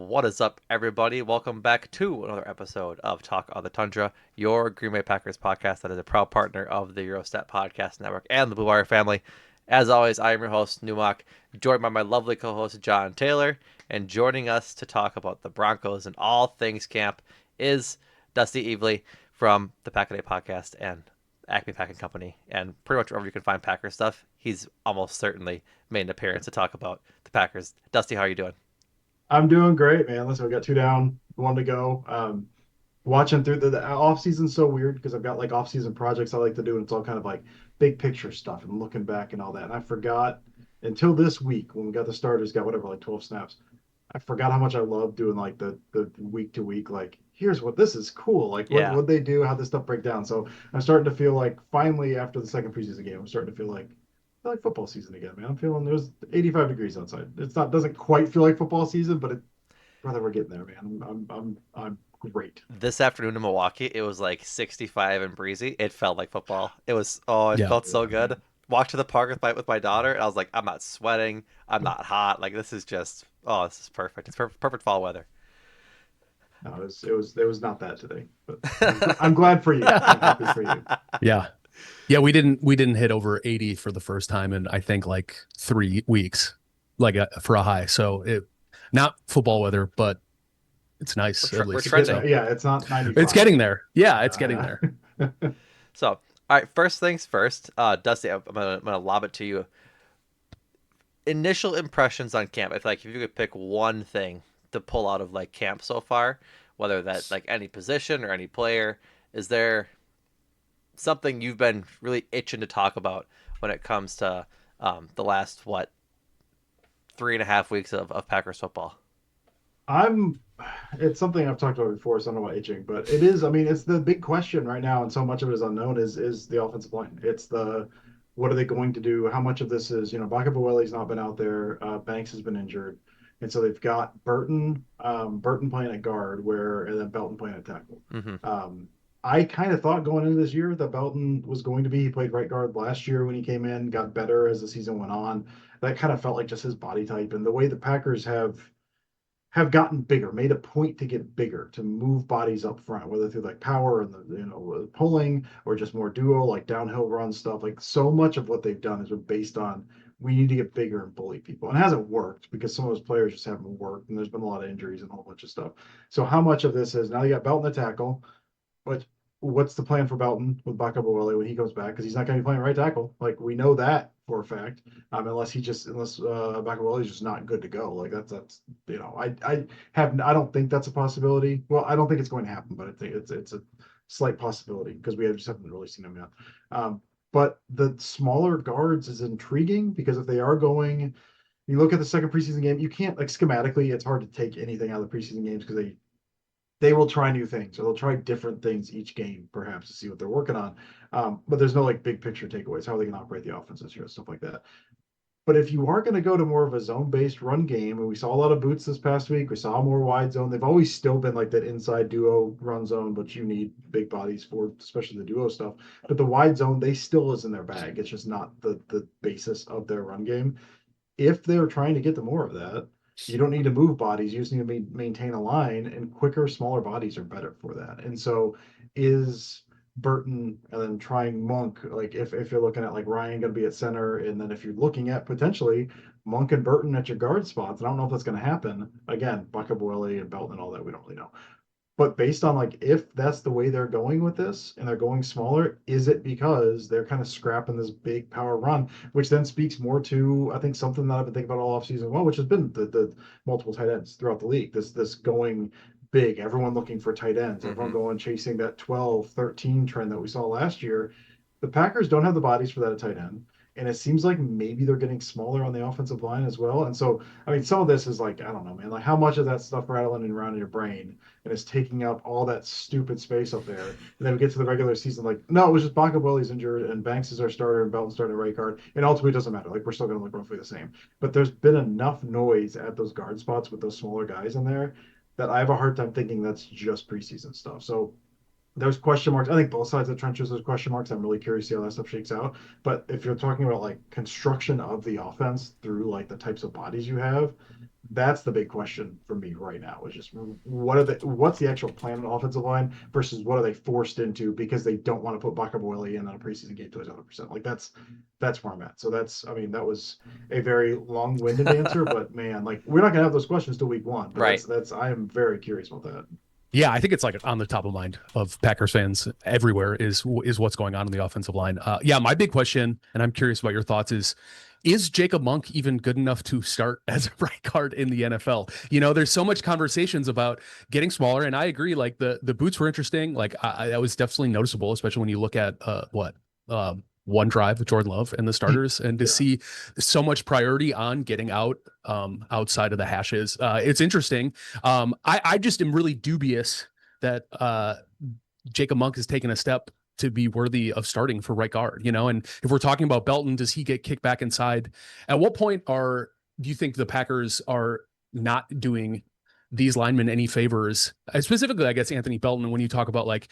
What is up, everybody? Welcome back to another episode of Talk on the Tundra, your Green Bay Packers podcast that is a proud partner of the Gyro Step Podcast Network and the Blue Wire family. As always, I am your host, Numac, joined by my lovely co-host, John Taylor, and joining us to talk about the Broncos and all things camp is Dusty Evely from the Pack a Day Podcast and Acme Packing Company, and pretty much wherever you can find Packer stuff, he's almost certainly made an appearance to talk about the Packers. Dusty, how are you doing? I'm doing great, man. Listen, we got two down, one to go. Watching through the off season's so weird because I've got like off season projects I like to do, and it's all kind of like big picture stuff and looking back and all that. And I forgot until this week when we got the starters, got whatever, like 12 snaps. I forgot how much I love doing like the week to week, like here's what this is cool. Like Yeah. what they do, how this stuff break down. So I'm starting to feel like finally after the second preseason game, I'm starting to feel like football season again, man. I'm feeling there's 85 degrees outside. It's not doesn't quite feel like football season, but brother, we're getting there, man. I'm great. This afternoon in Milwaukee, it was like 65 and breezy. It felt like football. It Yeah. felt so Yeah. good. Walked to the park with my daughter, and I was like, I'm not sweating. I'm not hot. Like this is just, this is perfect. It's perfect fall weather. No, it was not that today, but I'm glad for you. I'm happy for you. Yeah. Yeah, we didn't hit over 80 for the first time in I think like 3 weeks, for a high. So it not football weather, but it's nice at We're It's least. getting trending. there. So Yeah, it's not it's 95. getting there. Yeah, it's getting there. Yeah. So, all right, first things first. Dusty, I'm gonna lob it to you. Initial impressions on camp. If you could pick one thing to pull out of like camp so far, whether that's like any position or any player, is there something you've been really itching to talk about when it comes to the last 3.5 weeks of Packers football? I'm it's something I've talked about before, so I don't know about itching, but it is, I mean, it's the big question right now, and so much of it is unknown is the offensive line. It's the what are they going to do? How much of this is, Baka Boeli's not been out there, Banks has been injured. And so they've got Burton playing at guard where and then Belton playing at tackle. Mm-hmm. Um, I kind of thought going into this year that Belton was going to be, he played right guard last year when he came in, got better as the season went on. That kind of felt like just his body type and the way the Packers have gotten bigger, made a point to get bigger, to move bodies up front, whether through like power and the pulling or just more duo like downhill run stuff. Like so much of what they've done has been based on we need to get bigger and bully people, and it hasn't worked because some of those players just haven't worked, and there's been a lot of injuries and a whole bunch of stuff. So how much of this is now you got Belton the tackle, but what's the plan for Belton with Baka when he comes back? Because he's not going to be playing right tackle. Like we know that for a fact. Unless Baka is just not good to go. Like that's I don't think that's a possibility. Well, I don't think it's going to happen, but I think it's a slight possibility because we just haven't really seen him yet. But the smaller guards is intriguing because if they are going, you look at the second preseason game, you can't like schematically, it's hard to take anything out of the preseason games because they will try new things or they'll try different things each game, perhaps to see what they're working on. But there's no like big picture takeaways. How are they going to operate the offense this year, stuff like that. But if you are going to go to more of a zone based run game, and we saw a lot of boots this past week, we saw more wide zone. They've always still been like that inside duo run zone, but you need big bodies for, especially the duo stuff. But the wide zone, they still is in their bag. It's just not the basis of their run game. If they're trying to get to more of that, you don't need to move bodies. You just need to maintain a line, and quicker, smaller bodies are better for that. And so, is Burton and then trying Monk, like if you're looking at like Ryan going to be at center, and then if you're looking at potentially Monk and Burton at your guard spots, I don't know if that's going to happen. Again, Bucka and Belton and all that, we don't really know. But based on like if that's the way they're going with this and they're going smaller, is it because they're kind of scrapping this big power run, which then speaks more to I think something that I've been thinking about all offseason, well, which has been the multiple tight ends throughout the league. This going big, everyone looking for tight ends, everyone Mm-hmm. going chasing that 12, 13 trend that we saw last year. The Packers don't have the bodies for that at tight end. And it seems like maybe they're getting smaller on the offensive line as well. And so, I mean, some of this is like, I don't know, man, like how much of that stuff rattling around in your brain and is taking up all that stupid space up there. And then we get to the regular season, like, no, it was just Baca Willie's injured and Banks is our starter and Belton started right guard. And ultimately, it doesn't matter. Like, we're still going to look roughly the same. But there's been enough noise at those guard spots with those smaller guys in there that I have a hard time thinking that's just preseason stuff. So there's question marks. I think both sides of the trenches, there's question marks. I'm really curious to see how that stuff shakes out. But if you're talking about like construction of the offense through like the types of bodies you have, that's the big question for me right now. Is just what's the actual plan on the offensive line versus what are they forced into because they don't want to put Bakaboili in on a preseason game to his 100%. Like that's where I'm at. So that's, I mean, that was a very long-winded answer, but man, like we're not gonna have those questions till week one. But Right. that's I am very curious about that. Yeah, I think it's like on the top of mind of Packers fans everywhere is what's going on in the offensive line. Yeah, my big question, and I'm curious about your thoughts, is Jacob Monk even good enough to start as a right guard in the NFL? You know, there's so much conversations about getting smaller, and I agree. Like the boots were interesting. Like that was definitely noticeable, especially when you look at one drive with Jordan Love and the starters, and to Yeah. see so much priority on getting out outside of the hashes. It's interesting. I just am really dubious that Jacob Monk has taken a step to be worthy of starting for right guard, you know? And if we're talking about Belton, does he get kicked back inside? At what point do you think the Packers are not doing these linemen any favors? Specifically, I guess Anthony Belton, when you talk about like,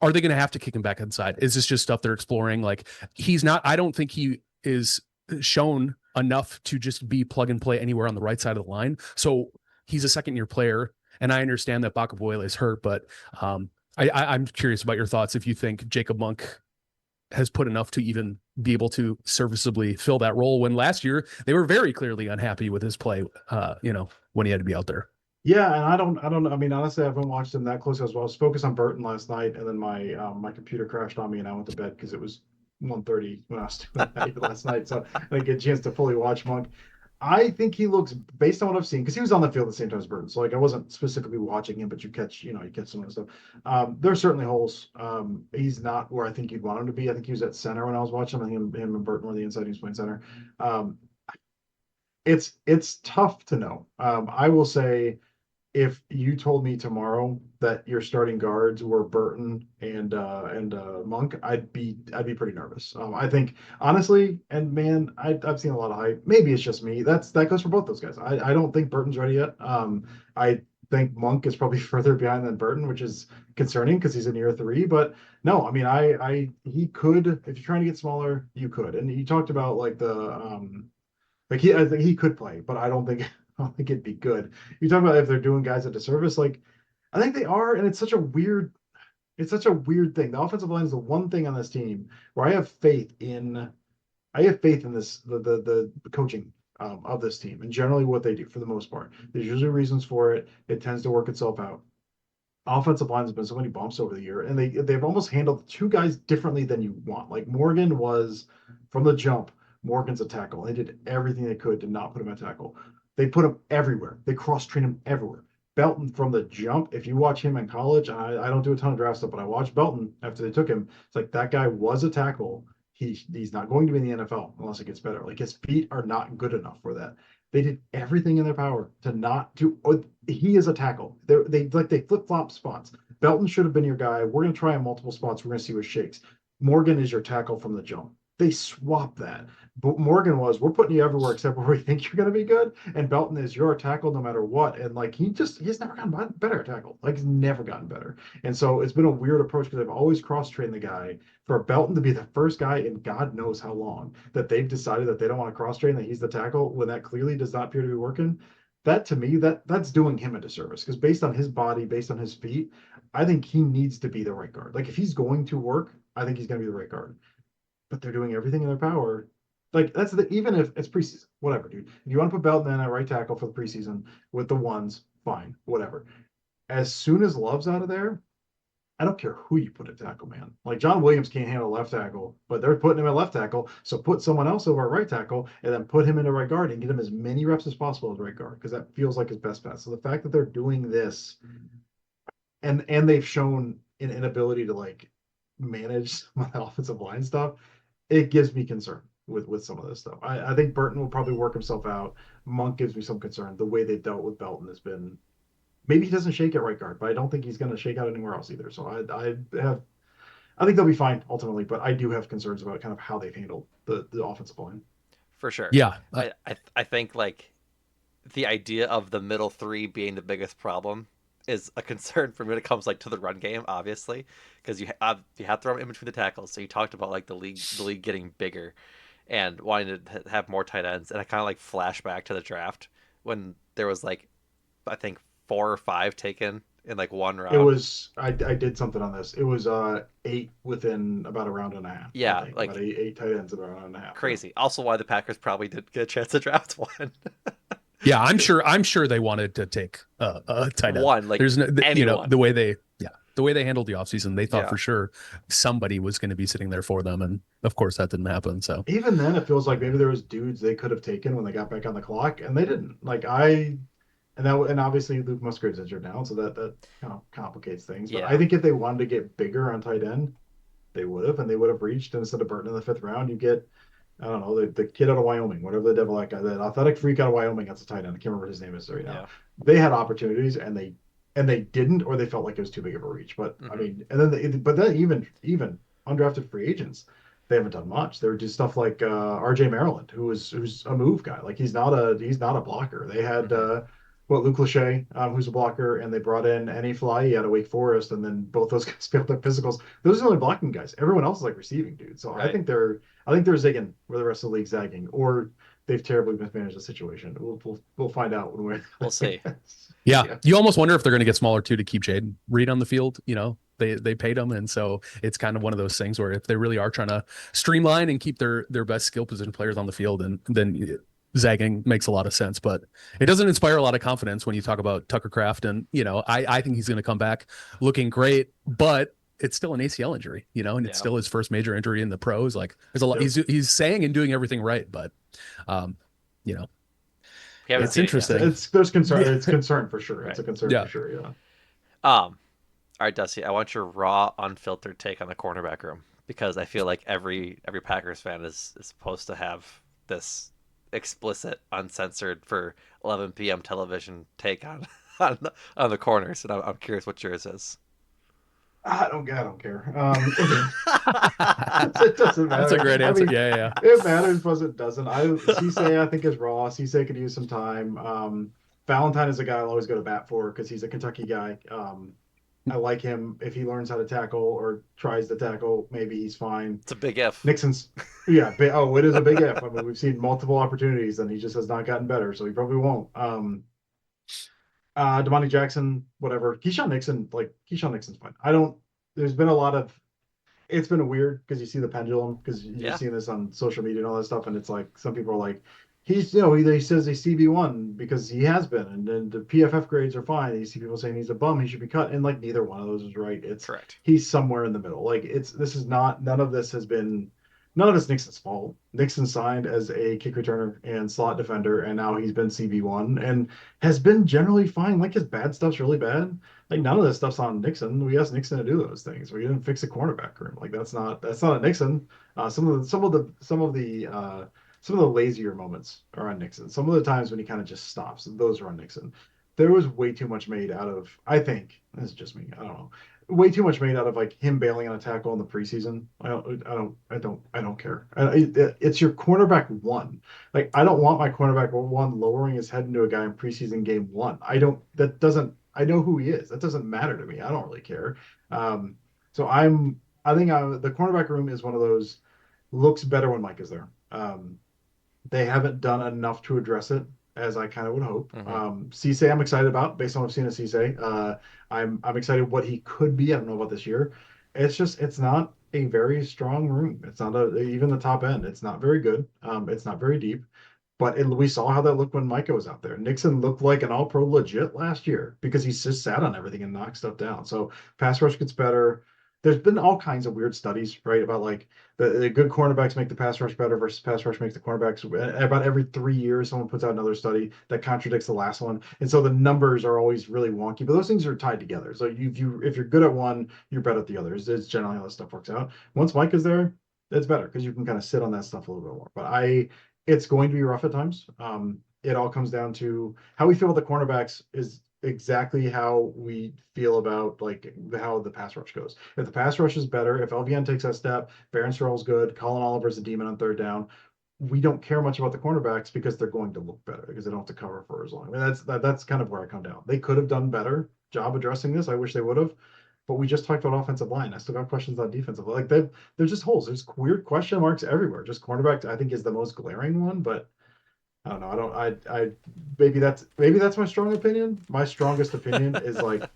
are they going to have to kick him back inside? Is this just stuff they're exploring? Like he's not, I don't think he is shown enough to just be plug and play anywhere on the right side of the line. So he's a second year player. And I understand that Bakaboyle is hurt, but I'm curious about your thoughts. If you think Jacob Monk has put enough to even be able to serviceably fill that role, when last year they were very clearly unhappy with his play, when he had to be out there. Yeah, and I don't know. I mean, honestly, I haven't watched him that closely as well. I was focused on Burton last night, and then my computer crashed on me, and I went to bed because it was 1:30 when I was doing that last night. So I didn't get a chance to fully watch Monk. I think he looks, based on what I've seen, because he was on the field at the same time as Burton. So like I wasn't specifically watching him, but you catch some of the stuff. There's certainly holes. He's not where I think you'd want him to be. I think he was at center when I was watching him. I think him and Burton were the inside. He was playing center. Um, it's tough to know. I will say if you told me tomorrow that your starting guards were Burton and Monk, I'd be pretty nervous. I think honestly, and man, I've seen a lot of hype. Maybe it's just me. That goes for both those guys. I don't think Burton's ready yet. I think Monk is probably further behind than Burton, which is concerning because he's in year three. But no, I mean, I he could, if you're trying to get smaller, you could. And he talked about like I think he could play, but I don't think it'd be good. You talk about if they're doing guys a disservice, like I think they are, and it's such a weird thing. The offensive line is the one thing on this team where I have faith in this the coaching of this team and generally what they do for the most part. There's usually reasons for it. It tends to work itself out. Offensive lines have been so many bumps over the year, and they've almost handled two guys differently than you want. Like Morgan was from the jump. Morgan's a tackle. They did everything they could to not put him at tackle. They put him everywhere. They cross train him everywhere. Belton from the jump. If you watch him in college, I don't do a ton of draft stuff, but I watched Belton after they took him. It's like that guy was a tackle. He's not going to be in the NFL unless it gets better. Like his feet are not good enough for that. They did everything in their power to not to. He is a tackle. They flip flop spots. Belton should have been your guy. We're gonna try on multiple spots. We're gonna see what shakes. Morgan is your tackle from the jump. They swap that. But Morgan we're putting you everywhere except where we think you're going to be good. And Belton is your tackle no matter what. And like he's never gotten better at tackle. Like he's never gotten better. And so it's been a weird approach because I've always cross trained the guy for Belton to be the first guy in God knows how long that they've decided that they don't want to cross train that he's the tackle when that clearly does not appear to be working. That to me, that's doing him a disservice because based on his body, based on his feet, I think he needs to be the right guard. Like if he's going to work, I think he's going to be the right guard, but they're doing everything in their power. Like that's even if it's preseason, whatever, dude. If you want to put Belton in at right tackle for the preseason with the ones, fine, whatever. As soon as Love's out of there, I don't care who you put at tackle, man. Like John Williams can't handle left tackle, but they're putting him at left tackle. So put someone else over at right tackle and then put him into right guard and get him as many reps as possible as right guard because that feels like his best bet. So the fact that they're doing this and they've shown an inability to like manage my offensive line stuff, it gives me concern with some of this stuff. I think Burton will probably work himself out. Monk gives me some concern. The way they've dealt with Belton has been maybe he doesn't shake at right guard, but I don't think he's going to shake out anywhere else either. So I think they'll be fine ultimately, but I do have concerns about kind of how they've handled the offensive line. For sure. Yeah. I think like the idea of the middle three being the biggest problem is a concern for me when it comes like to the run game, obviously, because you have to throw them in between the tackles. So you talked about like the league getting bigger and wanting to have more tight ends, and I kind of like flashback to the draft when there was like I think 4 or 5 taken in like one It round. was I did something on this. It was 8 within about a round and a half, I Yeah, think. About like eight tight ends in a round and a half. Yeah. crazy. Also, why the Packers probably did get a chance to draft one. Yeah, I'm sure they wanted to take a tight end. One, like There's no, anyone. the way they handled the offseason, they thought Yeah. for sure somebody was going to be sitting there for them, and of course that didn't happen. So Even then, it feels like maybe there was dudes they could have taken when they got back on the clock, and they didn't. And obviously Luke Musgrave's injured now, so that kind of complicates things. But I Yeah. think if they wanted to get bigger on tight end, they would have, and they would have reached. And instead of Burton in the 5th round, you get, I don't know, the kid out of Wyoming, whatever the devil that guy, that athletic freak out of Wyoming, that's a tight end. I can't remember what his name is right now. Yeah. They had opportunities, and they didn't, or they felt like it was too big of a reach. But I mean, and then even undrafted free agents, they haven't done much. They were just stuff like R.J. Maryland, who's a move guy. Like he's not a blocker. They had Luke Lachey, who's a blocker, and they brought in Annie Fly out of Wake Forest, and then both those guys failed their physicals. Those are the only blocking guys. Everyone else is like receiving dudes. So Right. I think they're zigging where the rest of the league's zagging, or they've terribly mismanaged the situation. We'll find out when we'll see. Yeah, you almost wonder if they're going to get smaller too to keep Jaden Reed on the field. You know, they paid him, and so it's kind of one of those things where if they really are trying to streamline and keep their best skill position players on the field, and then zagging makes a lot of sense. But it doesn't inspire a lot of confidence when you talk about Tucker Kraft, and I think he's going to come back looking great, but it's still an ACL injury, and it's still his first major injury in the pros. Like there's a lot. He's saying and doing everything right, but it's interesting. There's concern. It's concern for sure. Right. It's a concern for sure. Yeah. All right, Dusty. I want your raw, unfiltered take on the cornerback room, because I feel like every Packers fan is supposed to have this explicit, uncensored for 11 p.m. television take on the corners, and I'm curious what yours is. I don't care. It doesn't matter. That's a great answer. I mean, yeah. It matters, but it doesn't. Cisse, I think, is raw. Cisse could use some time. Valentine is a guy I'll always go to bat for because he's a Kentucky guy. I like him. If he learns how to tackle or tries to tackle, maybe he's fine. It's a big if. Nixon's, yeah. It is a big if. I mean, we've seen multiple opportunities, and he just has not gotten better, so he probably won't. Damani Jackson, whatever. Keyshawn Nixon's fine. There's been a lot of, it's been weird because you see the pendulum, because you've seen this on social media and all that stuff, and it's like some people are like, he says he's CB1 because he has been, and then the PFF grades are fine. You see people saying he's a bum, he should be cut, and like neither one of those is right. It's correct. He's somewhere in the middle. Like none of it's Nixon's fault. Nixon signed as a kick returner and slot defender, and now he's been CB1 and has been generally fine. Like his bad stuff's really bad. Like none of this stuff's on Nixon. We asked Nixon to do those things. We didn't fix the cornerback room. Like that's not a Nixon. Some of the lazier moments are on Nixon. Some of the times when he kind of just stops, those are on Nixon. There was way too much made out of, I think, this is just me, I don't know, way too much made out of like him bailing on a tackle in the preseason. I don't care. It's your cornerback one. Like I don't want my cornerback one lowering his head into a guy in preseason game 1. I know who he is. That doesn't matter to me. I don't really care. So I think the cornerback room is one of those, looks better when Mike is there. They haven't done enough to address it, as I kind of would hope. Cisse, I'm excited about based on what I've seen of Cisse. I'm excited what he could be. I don't know about this year. It's not a very strong room. It's not even the top end. It's not very good. It's not very deep. But we saw how that looked when Micah was out there. Nixon looked like an all-pro legit last year because he just sat on everything and knocked stuff down. So pass rush gets better. There's been all kinds of weird studies, right, about like the good cornerbacks make the pass rush better versus pass rush makes the cornerbacks. About every 3 years, someone puts out another study that contradicts the last one, and so the numbers are always really wonky. But those things are tied together. So if you're good at one, you're better at the others. It's generally how that stuff works out. Once Mike is there, it's better because you can kind of sit on that stuff a little bit more. But it's going to be rough at times. It all comes down to how we feel about the cornerbacks is exactly how we feel about like how the pass rush goes. If the pass rush is better, if LVN takes that step, Barron Sorrell's good, Colin Oliver's a demon on third down, we don't care much about the cornerbacks because they're going to look better because they don't have to cover for as long. I mean, that's kind of where I come down. They could have done better job addressing this. I wish they would have. But we just talked about offensive line. I still got questions on defensive. Like there's just holes. There's weird question marks everywhere. Just cornerback, I think, is the most glaring one, but I don't know. I maybe that's my strong opinion. My strongest opinion is like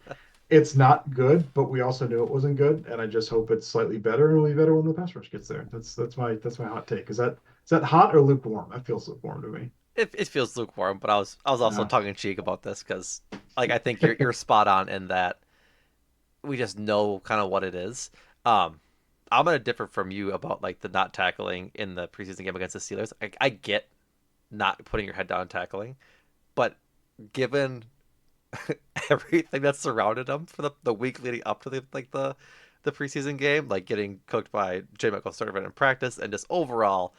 it's not good, but we also knew it wasn't good, and I just hope it's slightly better and it'll be better when the pass rush gets there. That's my hot take. Is that hot or lukewarm? That feels lukewarm to me. It feels lukewarm, but I was also Uh, tongue in cheek about this because like I think you're spot on in that we just know kind of what it is. Um, I'm gonna differ from you about like the not tackling in the preseason game against the Steelers. I get not putting your head down and tackling, but given everything that surrounded him for the week leading up to the preseason game, like getting cooked by J. Michael Servant in practice, and just overall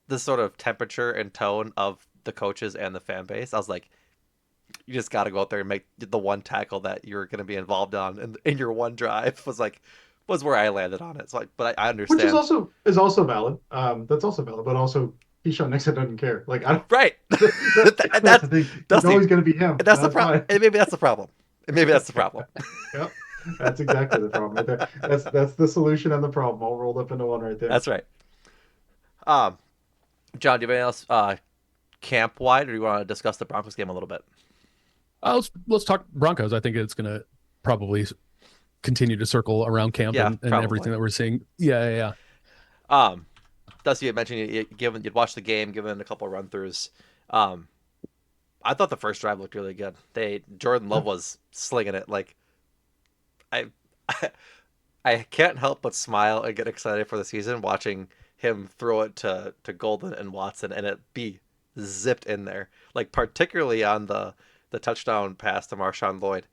the sort of temperature and tone of the coaches and the fan base, I was like, you just got to go out there and make the one tackle that you're going to be involved on in your one drive was where I landed on it. So, but I which is understand. also valid. That's also valid, but also Keyshawn Nixon doesn't care. Like I don't. Right. That's that's the thing. It's Dusty. always going to be him. That's the That's problem. why. And maybe that's the problem. And maybe that's the problem. Yep. That's exactly the problem right there. That's the solution and the problem all rolled up into one right there. That's right. Um, John, do you have anything else camp wide, or do you want to discuss the Broncos game a little bit? Let's talk Broncos. I think it's going to probably continue to circle around camp Yeah, and everything probably. that we're seeing. Yeah. Um, Dusty, you had mentioned you'd watched the game, given a couple of run throughs. Um, I thought the first drive looked really good. Jordan Love Yeah. was slinging it. Like I, I can't help but smile and get excited for the season watching him throw it to Golden and Watson and it be zipped in there. Like particularly on the touchdown pass to Marshawn Lloyd.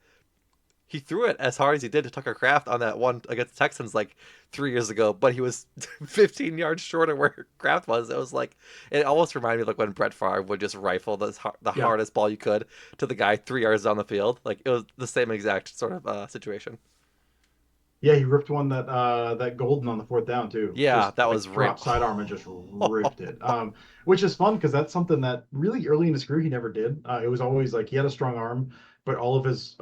He threw it as hard as he did to Tucker Kraft on that one against the Texans like 3 years ago, but he was 15 yards short of where Kraft was. It was like it almost reminded me of like when Brett Favre would just rifle the Yeah. hardest ball you could to the guy 3 yards down the field. Like it was the same exact sort of situation. Yeah, he ripped one that golden on the fourth down too. Yeah, Just that like was right. drop sidearm and just ripped it. Which is fun because that's something that really early in his career he never did. It was always like he had a strong arm, but all of his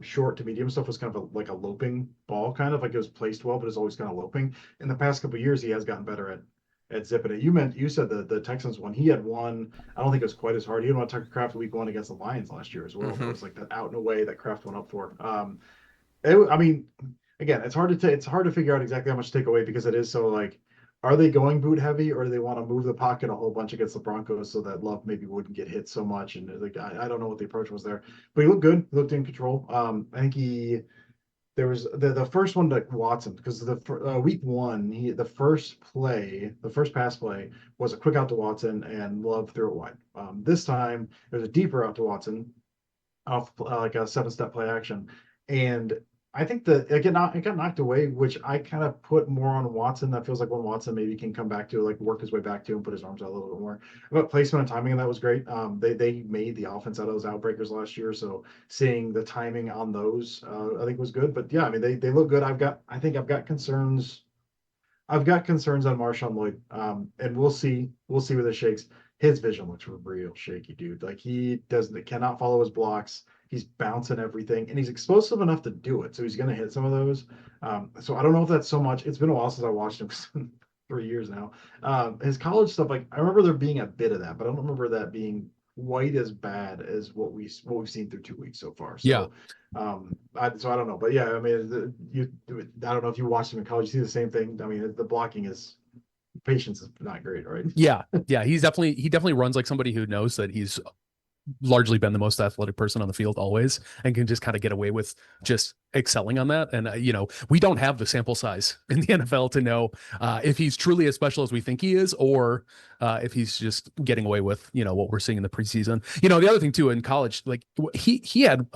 short to medium stuff was kind of like a loping ball, kind of like it was placed well, but it was always kind of loping. In the past couple of years, he has gotten better at zipping it. You said the Texans one. He had one. I don't think it was quite as hard. He had one Tucker Kraft week one against the Lions last year as well. That Hmm. was like that out and away that Kraft went up for. I mean, again, it's hard to figure out exactly how much to take away because it is so like, are they going boot heavy or do they want to move the pocket a whole bunch against the Broncos so that Love maybe wouldn't get hit so much? And like, I don't know what the approach was there, but he looked good. He looked in control. I think there was the first one to Watson because week one the first pass play was a quick out to Watson and Love threw it wide. This time there's a deeper out to Watson off like a 7-step play action. And I think that it got knocked away, which I kind of put more on Watson. That feels like when Watson maybe can come back to like work his way back to and put his arms out a little bit more. But placement and timing and that was great. They made the offense out of those outbreakers last year, so seeing the timing on those, I think was good. But yeah, I mean they look good. I think I've got concerns. I've got concerns on Marshawn Lloyd, and we'll see where this shakes. His vision looks real shaky, dude. Like he cannot follow his blocks. He's bouncing everything, and he's explosive enough to do it. So he's going to hit some of those. So I don't know if that's so much. It's been a while since I watched him, 3 years now. His college stuff, like I remember there being a bit of that, but I don't remember that being quite as bad as what we've seen through 2 weeks so far. Yeah. So I don't know, but yeah, I mean, I don't know if you watched him in college, you see the same thing. I mean, the blocking is patience is not great, right? Yeah. He definitely runs like somebody who knows that he's largely been the most athletic person on the field always and can just kind of get away with just excelling on that. And, we don't have the sample size in the NFL to know if he's truly as special as we think he is, or if he's just getting away with, what we're seeing in the preseason. The other thing too, in college, like he had,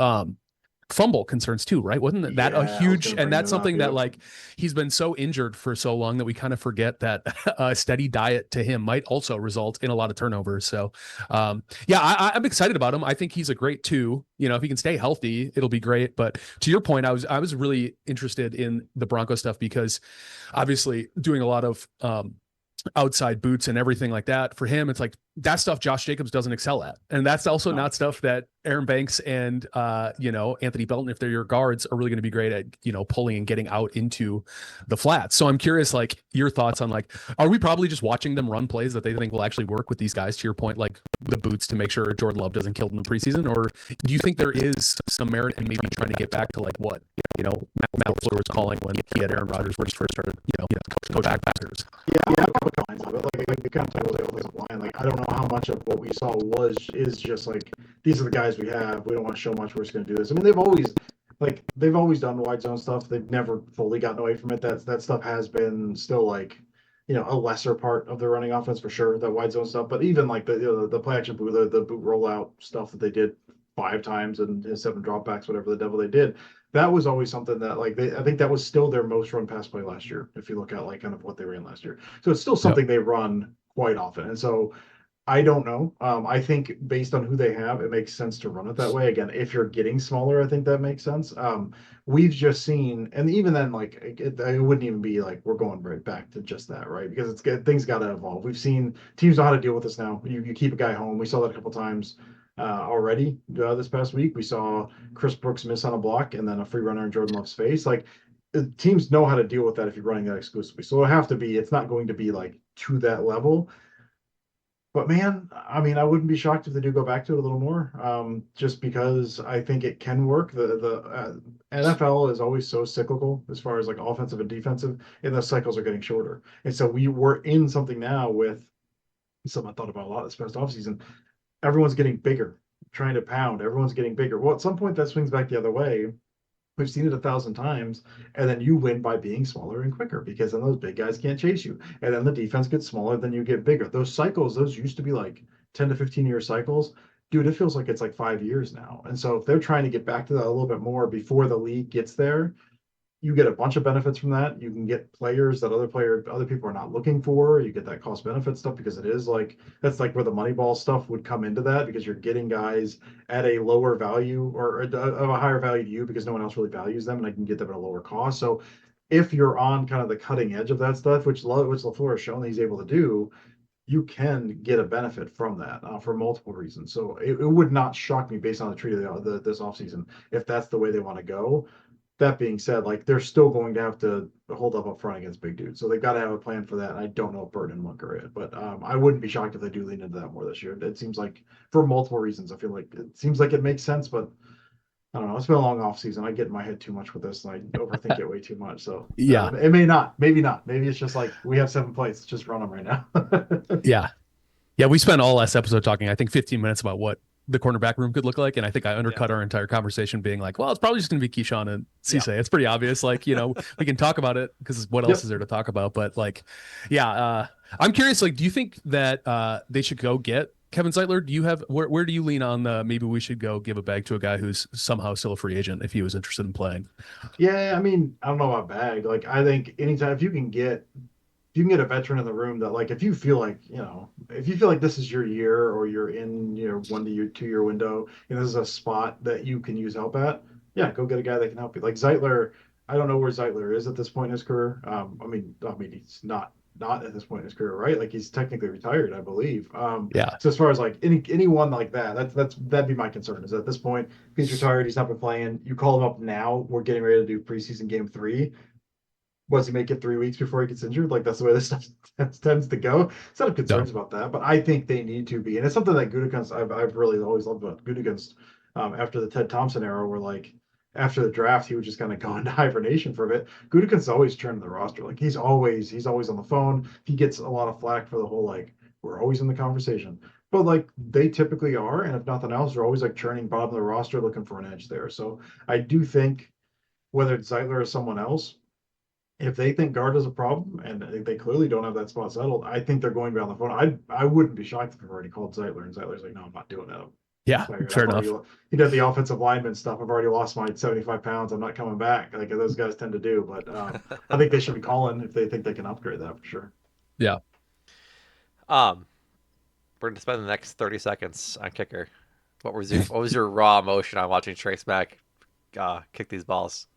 fumble concerns too, right? Wasn't that a Yeah, I was huge, gonna and bring that's that up. something that Yep. like he's been so injured for so long that we kind of forget that a steady diet to him might also result in a lot of turnovers. So yeah, I'm excited about him. I think he's a great two. If he can stay healthy, it'll be great. But to your point, I was really interested in the Broncos stuff because obviously doing a lot of outside boots and everything like that for him, it's like that stuff Josh Jacobs doesn't excel at. And that's also not stuff that Aaron Banks and, Anthony Belton, if they're your guards, are really going to be great at, pulling and getting out into the flats. So I'm curious, like, your thoughts on, like, are we probably just watching them run plays that they think will actually work with these guys, to your point, like the boots, to make sure Jordan Love doesn't kill them in preseason? Or do you think there is some merit in maybe trying to get back to, like, what, Matt LaFleur was calling when he had Aaron Rodgers when he first started, coach Packers? Yeah, a couple lines of it. Like the kind of offensive line. Like I don't know how much of what we saw is just like these are the guys we have. We don't want to show much. We're just going to do this. I mean, they've always done wide zone stuff. They've never fully gotten away from it. That stuff has been still like a lesser part of their running offense for sure. That wide zone stuff, but even like the play action boot, the boot rollout stuff that they did 5 times and 7 dropbacks, whatever the devil they did. That was always something that I think that was still their most run pass play last year. If you look at like kind of what they ran last year, so it's still something they run quite often. And so I don't know. I think based on who they have, it makes sense to run it that way. Again, if you're getting smaller, I think that makes sense. We've just seen, and even then, like it wouldn't even be like we're going right back to just that, right? Because things got to evolve. We've seen teams know how to deal with this now. You keep a guy home. We saw that a couple times already this past week. We saw Chris Brooks miss on a block and then a free runner in Jordan Love's face. Like teams know how to deal with that if you're running that exclusively. So it's not going to be like to that level. But man, I mean, I wouldn't be shocked if they do go back to it a little more, just because I think it can work. The NFL is always so cyclical as far as like offensive and defensive, and the cycles are getting shorter. And so we're in something now with something I thought about a lot this past offseason. Everyone's getting bigger, trying to pound. Everyone's getting bigger. Well, at some point that swings back the other way. We've seen it 1,000 times, and then you win by being smaller and quicker because then those big guys can't chase you, and then the defense gets smaller, then you get bigger. Those cycles, those used to be like 10 to 15 year cycles. Dude, it feels like it's like 5 years now. And so if they're trying to get back to that a little bit more before the league gets there, you get a bunch of benefits from that. You can get players that other people are not looking for. You get that cost benefit stuff because it is like that's like where the Moneyball stuff would come into that because you're getting guys at a lower value or of a higher value to you because no one else really values them, and I can get them at a lower cost. So if you're on kind of the cutting edge of that stuff, which LaFleur has shown that he's able to do, you can get a benefit from that for multiple reasons. So it would not shock me based on the treat of this offseason if that's the way they want to go. That being said, like they're still going to have to hold up front against big dudes, so they've got to have a plan for that. And I don't know if Burton and Monk are it, but I wouldn't be shocked if they do lean into that more this year. It seems like for multiple reasons. I feel like it seems like it makes sense, but I don't know. It's been a long off season. I get in my head too much with this, and I overthink it way too much. So Yeah. it may not, maybe not. Maybe it's just like we have 7 plays. Let's just run them right now. Yeah. Yeah. We spent all last episode talking, I think, 15 minutes about what the cornerback room could look like. And I think I undercut our entire conversation being like, well, it's probably just going to be Keyshawn and Cisse. Yeah. It's pretty obvious. Like, we can talk about it because what else is there to talk about? But like, I'm curious, like, do you think that they should go get Kevin Zeitler? Do you have, where do you lean on maybe we should go give a bag to a guy who's somehow still a free agent if he was interested in playing? Yeah. I mean, I don't know about bag. Like, I think anytime if you can get a veteran in the room that like if you feel like this is your year or you're in your 1 to 2 year window and this is a spot that you can use help at, yeah, go get a guy that can help you. Like Zeitler, I don't know where Zeitler is at this point in his career. I mean he's not at this point in his career, right? Like he's technically retired, I believe. Yeah. So as far as like anyone like that'd be my concern is at this point he's retired, he's not been playing. You call him up now, we're getting ready to do preseason game 3. Was he make it 3 weeks before he gets injured? Like that's the way this stuff tends to go. Instead of concerns about that, but I think they need to be, and it's something that Gutekunst I've really always loved about Gutekunst. After the Ted Thompson era, where like after the draft he would just kind of go into hibernation for a bit. Gutekunst always turned the roster. Like he's always on the phone. He gets a lot of flack for the whole like we're always in the conversation, but like they typically are, and if nothing else, they're always like churning bottom of the roster looking for an edge there. So I do think whether it's Zeitler or someone else, if they think guard is a problem and they clearly don't have that spot settled, I think they're going to be on the phone. I wouldn't be shocked if they've already called Zeitler and Zeitler's like, no, I'm not doing that. Yeah, fair enough. He did the offensive lineman stuff. I've already lost my 75 pounds. I'm not coming back. Like those guys tend to do. But I think they should be calling if they think they can upgrade that for sure. Yeah. We're going to spend the next 30 seconds on kicker. What was your raw emotion on watching Trace Mack kick these balls?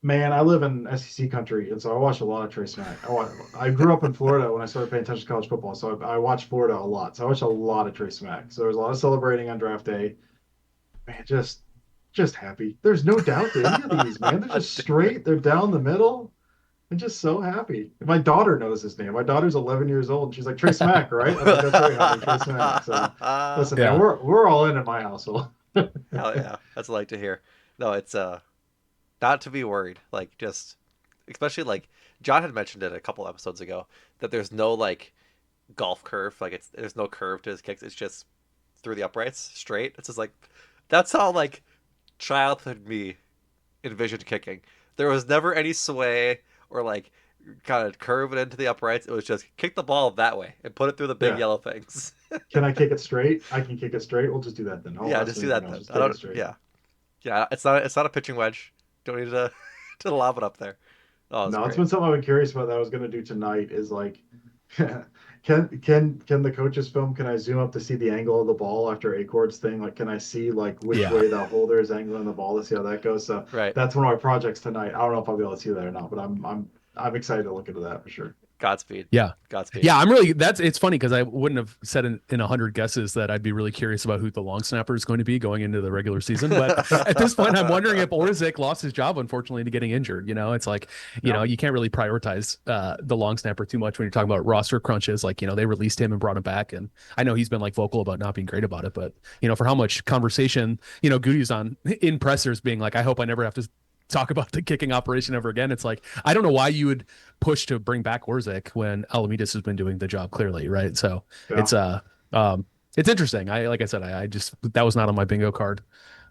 Man, I live in SEC country, and so I watch a lot of Trey Smack. I grew up in Florida when I started paying attention to college football, so I watched Florida a lot. So I watch a lot of Trey Smack. So there's a lot of celebrating on draft day. Man, just happy. There's no doubt to any of these, man. They're just straight. They're down the middle. I'm just so happy. My daughter knows his name. My daughter's 11 years old, and she's like, Trey Smack, right? I'm like, that's right, honey, Trey Smack. So listen, man, Yeah. we're all in my household. Hell yeah, that's what I like to hear. No, it's not to be worried. Like just, especially like John had mentioned it a couple episodes ago that there's no like golf curve. Like there's no curve to his kicks. It's just through the uprights straight. It's just like that's how like childhood me envisioned kicking. There was never any sway or like kind of curve it into the uprights. It was just kick the ball that way and put it through the big Yeah. yellow things. Can I kick it straight? I can kick it straight. We'll just do that then. I'll Yeah, ask just him do anything that else. then. Just I kick it don't. straight. Yeah, yeah. It's not a pitching wedge. Don't need to to lob it up there. Oh, it's No, it's great. been something I've been curious about that I was going to do tonight is like, can the coaches film? Can I zoom up to see the angle of the ball after Acord's thing? Like, can I see like which Yeah. way the holder is angling the ball to see how that goes? So Right. that's one of my projects tonight. I don't know if I'll be able to see that or not, but I'm excited to look into that for sure. Godspeed. Yeah. Godspeed. Yeah, it's funny because I wouldn't have said in 100 guesses that I'd be really curious about who the long snapper is going to be going into the regular season. But at this point, I'm wondering if Orzik lost his job, unfortunately, to getting injured. It's like, Yeah. you can't really prioritize the long snapper too much when you're talking about roster crunches. Like, they released him and brought him back. And I know he's been like vocal about not being great about it, but, for how much conversation, Goody's on in pressers being like, I hope I never have to talk about the kicking operation ever again. It's like, I don't know why you would push to bring back Orzik when Alamidas has been doing the job clearly, right? So Yeah. it's interesting. Like I said, I just that was not on my bingo card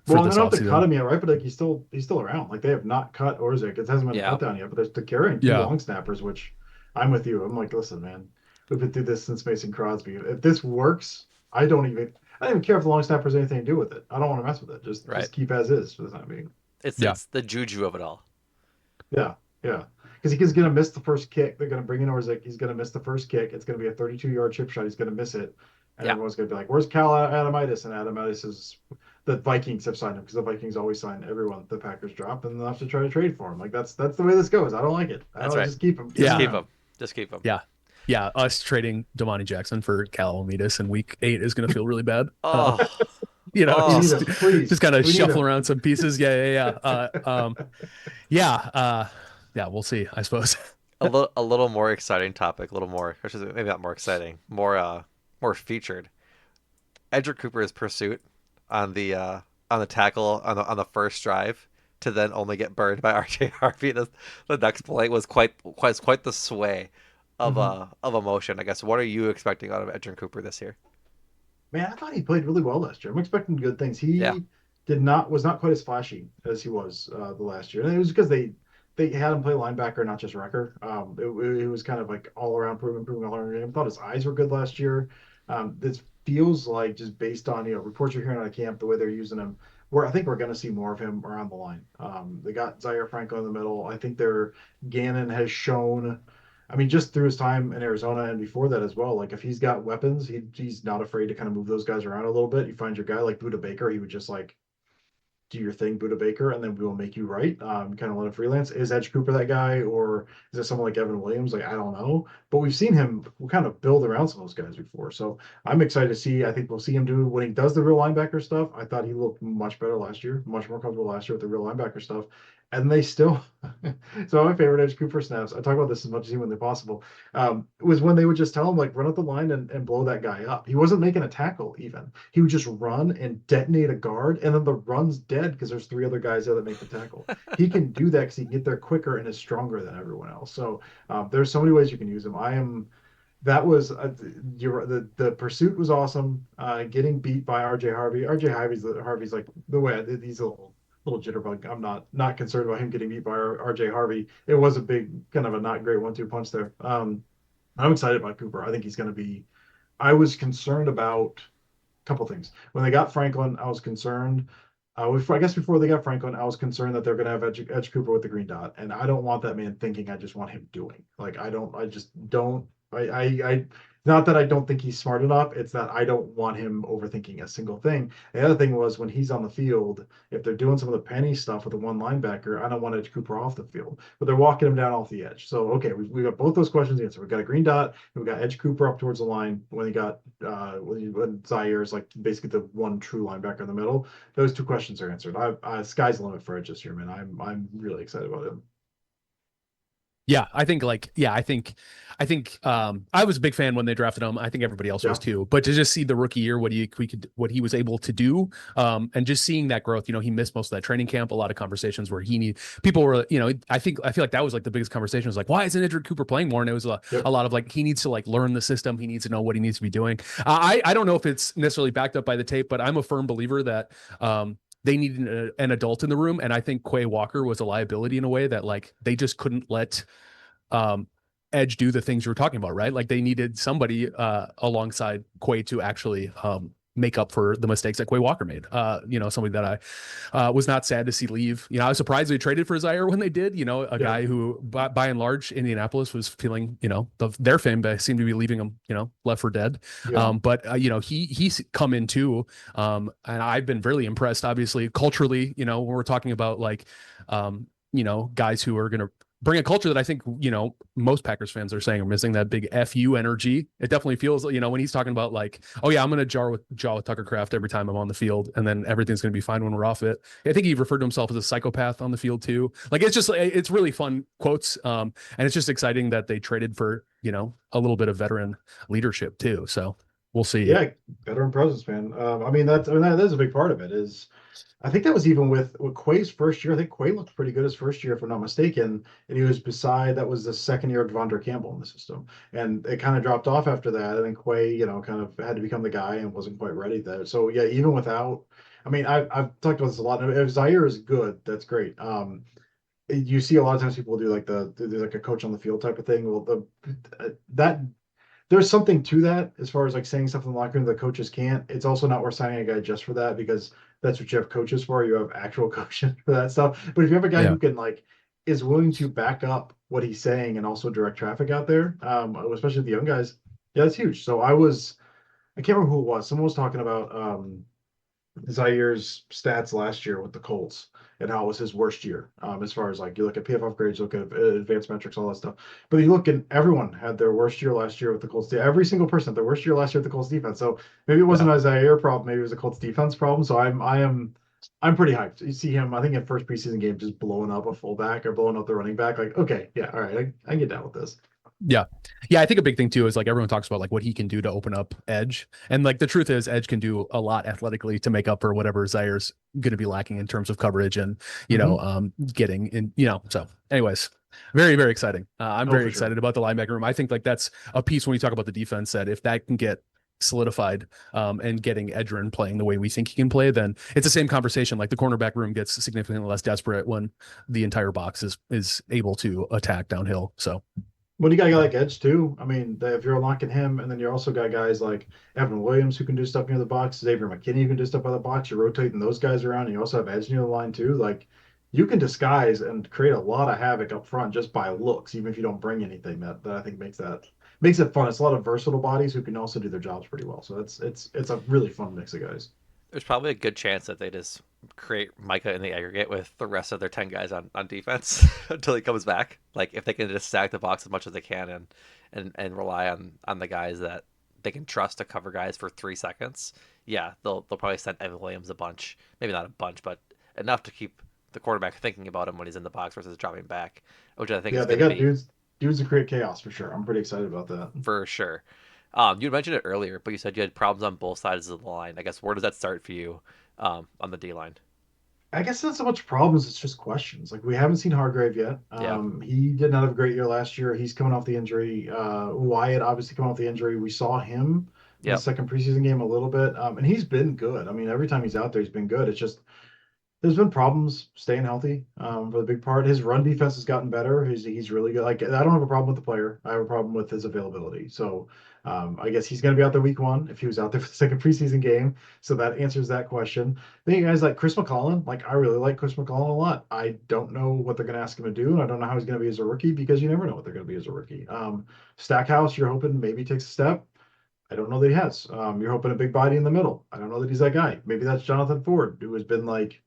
for Well, they this don't have to cut offseason. him yet, right? But like he's still around. Like they have not cut Orzik. It hasn't been Yeah. cut down yet, but they're carrying two Yeah. long snappers, which I'm with you. I'm like, listen, man, we've been through this since Mason Crosby. If this works, I don't even care if the long snapper has anything to do with it. I don't want to mess with it. Just Right. just keep as is for the time being. It's Yeah. it's the juju of it all. Yeah, yeah. Because he's gonna miss the first kick. They're gonna bring in Orzik. He's gonna miss the first kick. It's gonna be a 32-yard chip shot. He's gonna miss it, and Yeah. everyone's gonna be like, "Where's Cal Adamitis?" And Adamitis is the Vikings have signed him because the Vikings always sign everyone the Packers drop, and they'll have to try to trade for him. Like that's the way this goes. I don't like it. I That's don't right. just keep him. Just Yeah. keep him. Just keep him. Yeah. Yeah. Us trading Damani Jackson for Cal Alamidas in week 8 is going to feel really bad. Oh. We Oh. need him, please. just kind of We need shuffle him. around some pieces. Yeah. Yeah. We'll see, I suppose. A little more exciting topic. A little more, or maybe not more exciting. More featured. Edger Cooper's pursuit on the tackle on the first drive to then only get burned by RJ Harvey. The next play was quite the sway of emotion. I guess. What are you expecting out of Edger Cooper this year? Man, I thought he played really well last year. I'm expecting good things. Yeah. He was not quite as flashy as he was the last year, and it was because they had him play linebacker, not just wrecker. It was kind of like all around improving all around game. I thought his eyes were good last year. This feels like just based on reports you're hearing out of camp, the way they're using him. I think we're going to see more of him around the line. They got Zaire Franco in the middle. I think Gannon has shown. I mean, just through his time in Arizona and before that as well, like if he's got weapons, he's not afraid to kind of move those guys around a little bit. You find your guy like Buda Baker, he would just like do your thing, Buda Baker, and then we will make you right. Kind of let him freelance. Is Edge Cooper that guy, or is it someone like Evan Williams? Like I don't know, but we've seen him kind of build around some of those guys before. So I'm excited to see. I think we'll see him do when he does the real linebacker stuff. I thought he looked much better last year, much more comfortable last year with the real linebacker stuff. And they still, so my favorite Edge Cooper snaps. I talk about this as much as humanly possible. Was when they would just tell him like run up the line and blow that guy up. He wasn't making a tackle even. He would just run and detonate a guard, and then the run's dead because there's 3 other guys there that make the tackle. He can do that because he can get there quicker and is stronger than everyone else. So there's so many ways you can use him. That was the pursuit was awesome. Getting beat by RJ Harvey. Harvey's like the way he's a little jitterbug. I'm not concerned about him getting beat by RJ Harvey. It was a big kind of a not great 1-2 punch there. I'm excited about Cooper. I think he's going to be. I was concerned about a couple things when they got Franklin. I was concerned. I guess before they got Franklin, I was concerned that they're going to have Edge Cooper with the green dot, and I don't want that man thinking I just want him doing. Like I don't. I just don't. I Not that I don't think he's smart enough, it's that I don't want him overthinking a single thing. The other thing was when he's on the field, if they're doing some of the penny stuff with the one linebacker, I don't want Edge Cooper off the field, but they're walking him down off the edge. So okay, we've got both those questions answered. We've got a green dot, and we've got Edge Cooper up towards the line when he got when Zaire is like basically the one true linebacker in the middle. Those two questions are answered. Sky's the limit for Edge this year, man. I'm really excited about him. Yeah, I think I was a big fan when they drafted him. I think everybody else was Yeah. too. But to just see the rookie year, what he was able to do, and just seeing that growth, he missed most of that training camp. A lot of conversations where people were, I feel like that was like the biggest conversation was like, why isn't Edric Cooper playing more? And it was Yep. a lot of like he needs to like learn the system. He needs to know what he needs to be doing. I don't know if it's necessarily backed up by the tape, but I'm a firm believer that they needed an adult in the room. And I think Quay Walker was a liability in a way that like they just couldn't let Edge do the things you were talking about, right? Like they needed somebody alongside Quay to actually make up for the mistakes that Quay Walker made. Somebody that I was not sad to see leave. I was surprised they traded for Zaire when they did. Guy who, by and large, Indianapolis was feeling, their fan base seemed to be leaving him, left for dead. Yeah. He's come in too, and I've been really impressed. Obviously, culturally, when we're talking about like, guys who are going to bring a culture that I think, most Packers fans are saying are missing, that big FU energy. It definitely feels, when he's talking about like, oh yeah, I'm going to jaw with Tucker Kraft every time I'm on the field, and then everything's going to be fine when we're off it. I think he referred to himself as a psychopath on the field too. Like, it's really fun quotes. And it's just exciting that they traded for, a little bit of veteran leadership too. So we'll see. Yeah, veteran presence, man. That is a big part of it. Is I think that was even with Quay's first year. I think Quay looked pretty good his first year, if I'm not mistaken. And he was that was the second year of Devondre Campbell in the system. And it kind of dropped off after that. I think Quay, kind of had to become the guy and wasn't quite ready there. So yeah, even without, I've talked about this a lot. If Zaire is good, that's great. You see a lot of times people do like there's like a coach on the field type of thing. Well, that there's something to that as far as like saying stuff in the locker room that coaches can't. It's also not worth signing a guy just for that because that's what you have coaches for. You have actual coaches for that stuff. But if you have a guy who can like is willing to back up what he's saying and also direct traffic out there, especially the young guys, yeah, that's huge. So I can't remember who it was. Someone was talking about Zaire's stats last year with the Colts and how it was his worst year. As far as like you look at PFF grades, look at advanced metrics, all that stuff. But you look and everyone had their worst year last year with the Colts. Every single person had their worst year last year with the Colts defense. So maybe it wasn't a Zaire problem, maybe it was a Colts defense problem. So I'm pretty hyped. You see him, I think in first preseason game, just blowing up a fullback or blowing up the running back. Like, okay, yeah, all right, I can get down with this. Yeah. Yeah. I think a big thing too is like everyone talks about like what he can do to open up Edge. And like the truth is Edge can do a lot athletically to make up for whatever Zaire's going to be lacking in terms of coverage and, getting in, so anyways, very, very exciting. I'm very excited about the linebacker room. I think like that's a piece when we talk about the defense that if that can get solidified and getting Edgerrin playing the way we think he can play, then it's the same conversation. Like the cornerback room gets significantly less desperate when the entire box is able to attack downhill. So When you got a guy like Edge too, if you're unlocking him, and then you also got guys like Evan Williams who can do stuff near the box, Xavier McKinney who can do stuff by the box. You're rotating those guys around, and you also have Edge near the line too. Like you can disguise and create a lot of havoc up front just by looks, even if you don't bring anything. That I think makes it fun. It's a lot of versatile bodies who can also do their jobs pretty well. So it's a really fun mix of guys. There's probably a good chance that they just create Micah in the aggregate with the rest of their 10 guys on defense until he comes back. Like if they can just stack the box as much as they can and rely on the guys that they can trust to cover guys for 3 seconds. Yeah, they'll probably send Evan Williams a bunch, maybe not a bunch, but enough to keep the quarterback thinking about him when he's in the box versus dropping back, which I think is they going got to be dudes to create chaos for sure. I'm pretty excited about that. for sure. You mentioned it earlier, but you said you had problems on both sides of the line. I guess where does that start for you on the D line? I guess not so much problems, it's just questions. Like we haven't seen Hargrave yet. Yeah. He did not have a great year last year. He's coming off the injury. Wyatt obviously coming off the injury. We saw him in the second preseason game a little bit. And he's been good. Every time he's out there, he's been good. It's just there's been problems staying healthy for the big part. His run defense has gotten better. He's really good. Like I don't have a problem with the player. I have a problem with his availability. So I guess he's going to be out there week one if he was out there for the second preseason game. So that answers that question. Then you guys like Chris McCollum. Like I really like Chris McCollum a lot. I don't know what they're going to ask him to do, and I don't know how he's going to be as a rookie because you never know what they're going to be as a rookie. Stackhouse, you're hoping maybe takes a step. I don't know that he has. You're hoping a big body in the middle. I don't know that he's that guy. Maybe that's Jonathan Ford, who has been like,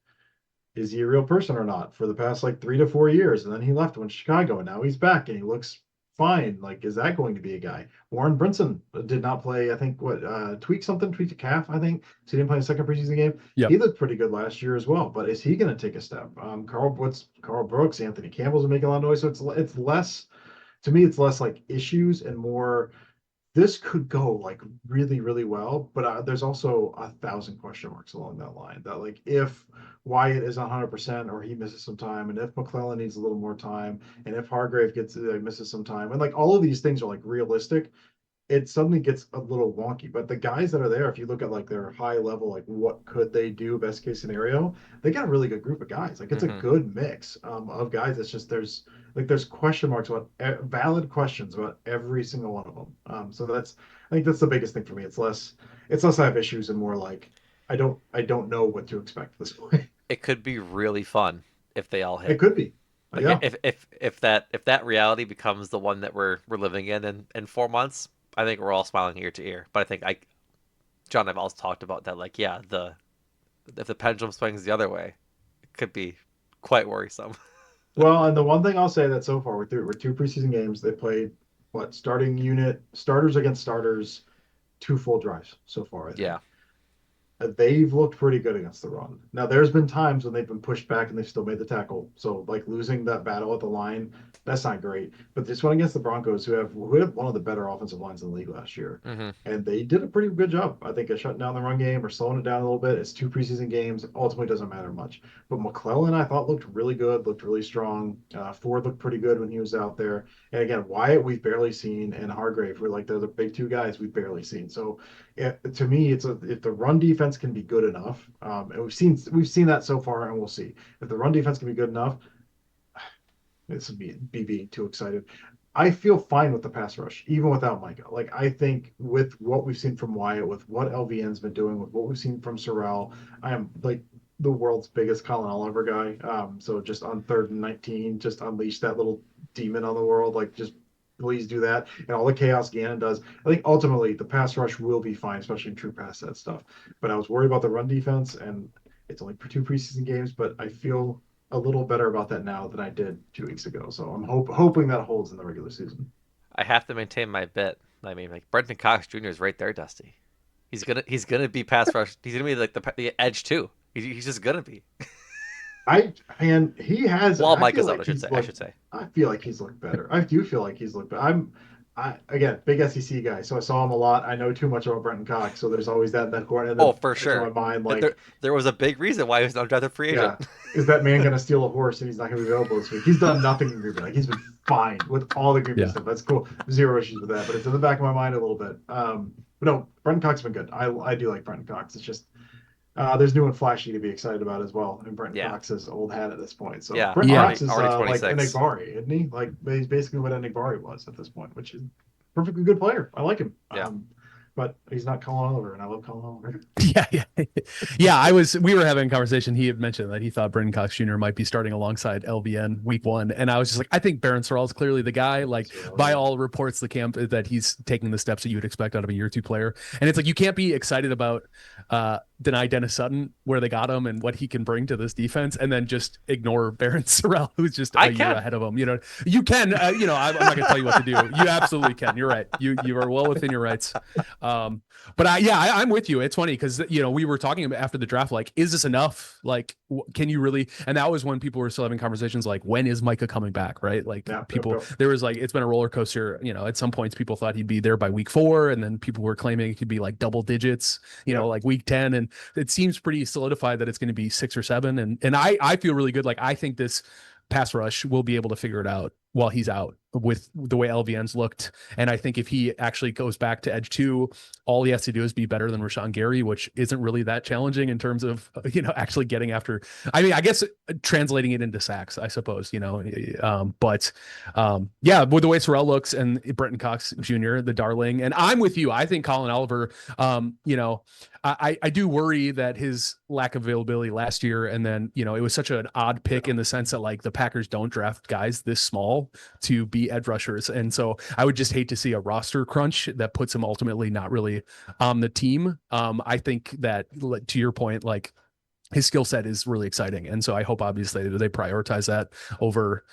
is he a real person or not for the past like 3 to 4 years? And then he left, went to Chicago, and now he's back and he looks fine. Like, is that going to be a guy? Warren Brinson did not play, I think, tweaked a calf, I think. So he didn't play a second preseason game. Yep. He looked pretty good last year as well. But is he going to take a step? Carl Brooks, Anthony Campbell's making a lot of noise. So it's less, to me, it's less like issues and more this could go like really, really well, but there's also 1,000 question marks along that line. That like if Wyatt is 100% or he misses some time, and if McClellan needs a little more time, and if Hargrave misses some time, and like all of these things are like realistic, it suddenly gets a little wonky. But the guys that are there, if you look at like their high level, like what could they do, best case scenario, they got a really good group of guys. Like it's a good mix of guys. It's just there's question marks about valid questions about every single one of them. So I think that's the biggest thing for me. It's less I have issues and more like I don't know what to expect at this point. It could be really fun if they all It hit. could be, Like yeah. if that reality becomes the one that we're living in 4 months, I think we're all smiling ear to ear. But I think John and I've also talked about that. Like, yeah, the if the pendulum swings the other way, it could be quite worrisome. Well, and the one thing I'll say that so far we're 2 preseason games. They played what starting unit starters against starters, 2 full drives so far, I Yeah. think. They've looked pretty good against the run. Now, there's been times when they've been pushed back and they've still made the tackle. So, like losing that battle at the line, that's not great. But this one against the Broncos, who had one of the better offensive lines in the league last year, Hmm. and they did a pretty good job. I think of shutting down the run game or slowing it down a little bit. It's 2 preseason games. It ultimately doesn't matter much. But McClellan, I thought looked really good, looked really strong. Ford looked pretty good when he was out there. And again, Wyatt we've barely seen, and Hargrave, we're like they're the big 2 guys we've barely seen. So to me, if the run defense can be good enough, and we've seen that so far, and we'll see if the run defense can be good enough. It's be being too excited. I feel fine with the pass rush, even without Micah. Like I think with what we've seen from Wyatt, with what LVN's been doing, with what we've seen from Sorrell, I am like the world's biggest Colin Oliver guy. So just on 3rd and 19, just unleash that little demon on the world. Like just please do that. And all the chaos Gannon does. I think ultimately the pass rush will be fine, especially in true pass set stuff. But I was worried about the run defense, and it's only for 2 preseason games, but I feel a little better about that now than I did 2 weeks ago. So I'm hoping that holds in the regular season. I have to maintain my bit. I mean, like Brenton Cox Jr. is right there, Dusty. He's gonna be pass rush. He's gonna be like the edge too. He's just gonna be. And he has. While I Mike feel is out, like I should he's say. I looked. should say. I feel like he's looked better. I do feel like he's looked better. I again big SEC guy, so I saw him a lot. I know too much about Brenton Cox, so there's always that corner in Oh, the for back of my sure. mind. There Like, there was a big reason why he was an undrafted free agent. yeah, is that man gonna steal a horse and he's not gonna be available this week? He's done nothing in Green Bay. Like he's been fine with all the Green Bay Yeah. stuff. That's cool. Zero issues with that, but it's in the back of my mind a little bit. But no, Brenton Cox has been good. I do like Brenton Cox. It's just there's new and flashy to be excited about as well. And Brenton Yeah. Cox is old hat at this point. So Yeah. Brenton Yeah. Cox is Already like 26. Enigbari, isn't he? Like he's basically what Enigbari was at this point, which is perfectly good player. I like him. Yeah. But he's not Colin Oliver, and I love Colin Oliver. Yeah. We were having a conversation. He had mentioned that he thought Brendan Cox Jr. might be starting alongside LVN week 1. And I was just like, I think Barron Sorrell is clearly the guy. Like by all reports, the camp that he's taking the steps that you would expect out of a year 2 player. And it's like, you can't be excited about deny Dennis Sutton where they got him and what he can bring to this defense, and then just ignore Barron Sorrell, who's just a year ahead of him. You know, you can, I'm not going to tell you what to do. You absolutely can. You're right. You are well within your rights. But I'm with you. It's funny because we were talking about after the draft, like, is this enough? Like, can you really? And that was when people were still having conversations like, when is Micah coming back? Right? Like, there was like, it's been a roller coaster. At some points people thought he'd be there by week 4, and then people were claiming it could be like double digits. Like week 10, and it seems pretty solidified that it's going to be 6 or 7. And I feel really good. Like, I think this pass rush will be able to figure it out while he's out with the way LVN's looked. And I think if he actually goes back to edge 2, all he has to do is be better than Rashawn Gary, which isn't really that challenging in terms of, actually getting after, I mean, I guess translating it into sacks, I suppose, but yeah, with the way Sorrell looks and Brenton Cox Jr., the darling, and I'm with you. I think Colin Oliver, I do worry that his lack of availability last year, and then, it was such an odd pick in the sense that like the Packers don't draft guys this small. well to be edge rushers. And so I would just hate to see a roster crunch that puts him ultimately not really on the team. I think that, to your point, like, his skill set is really exciting. And so I hope obviously that they prioritize that over,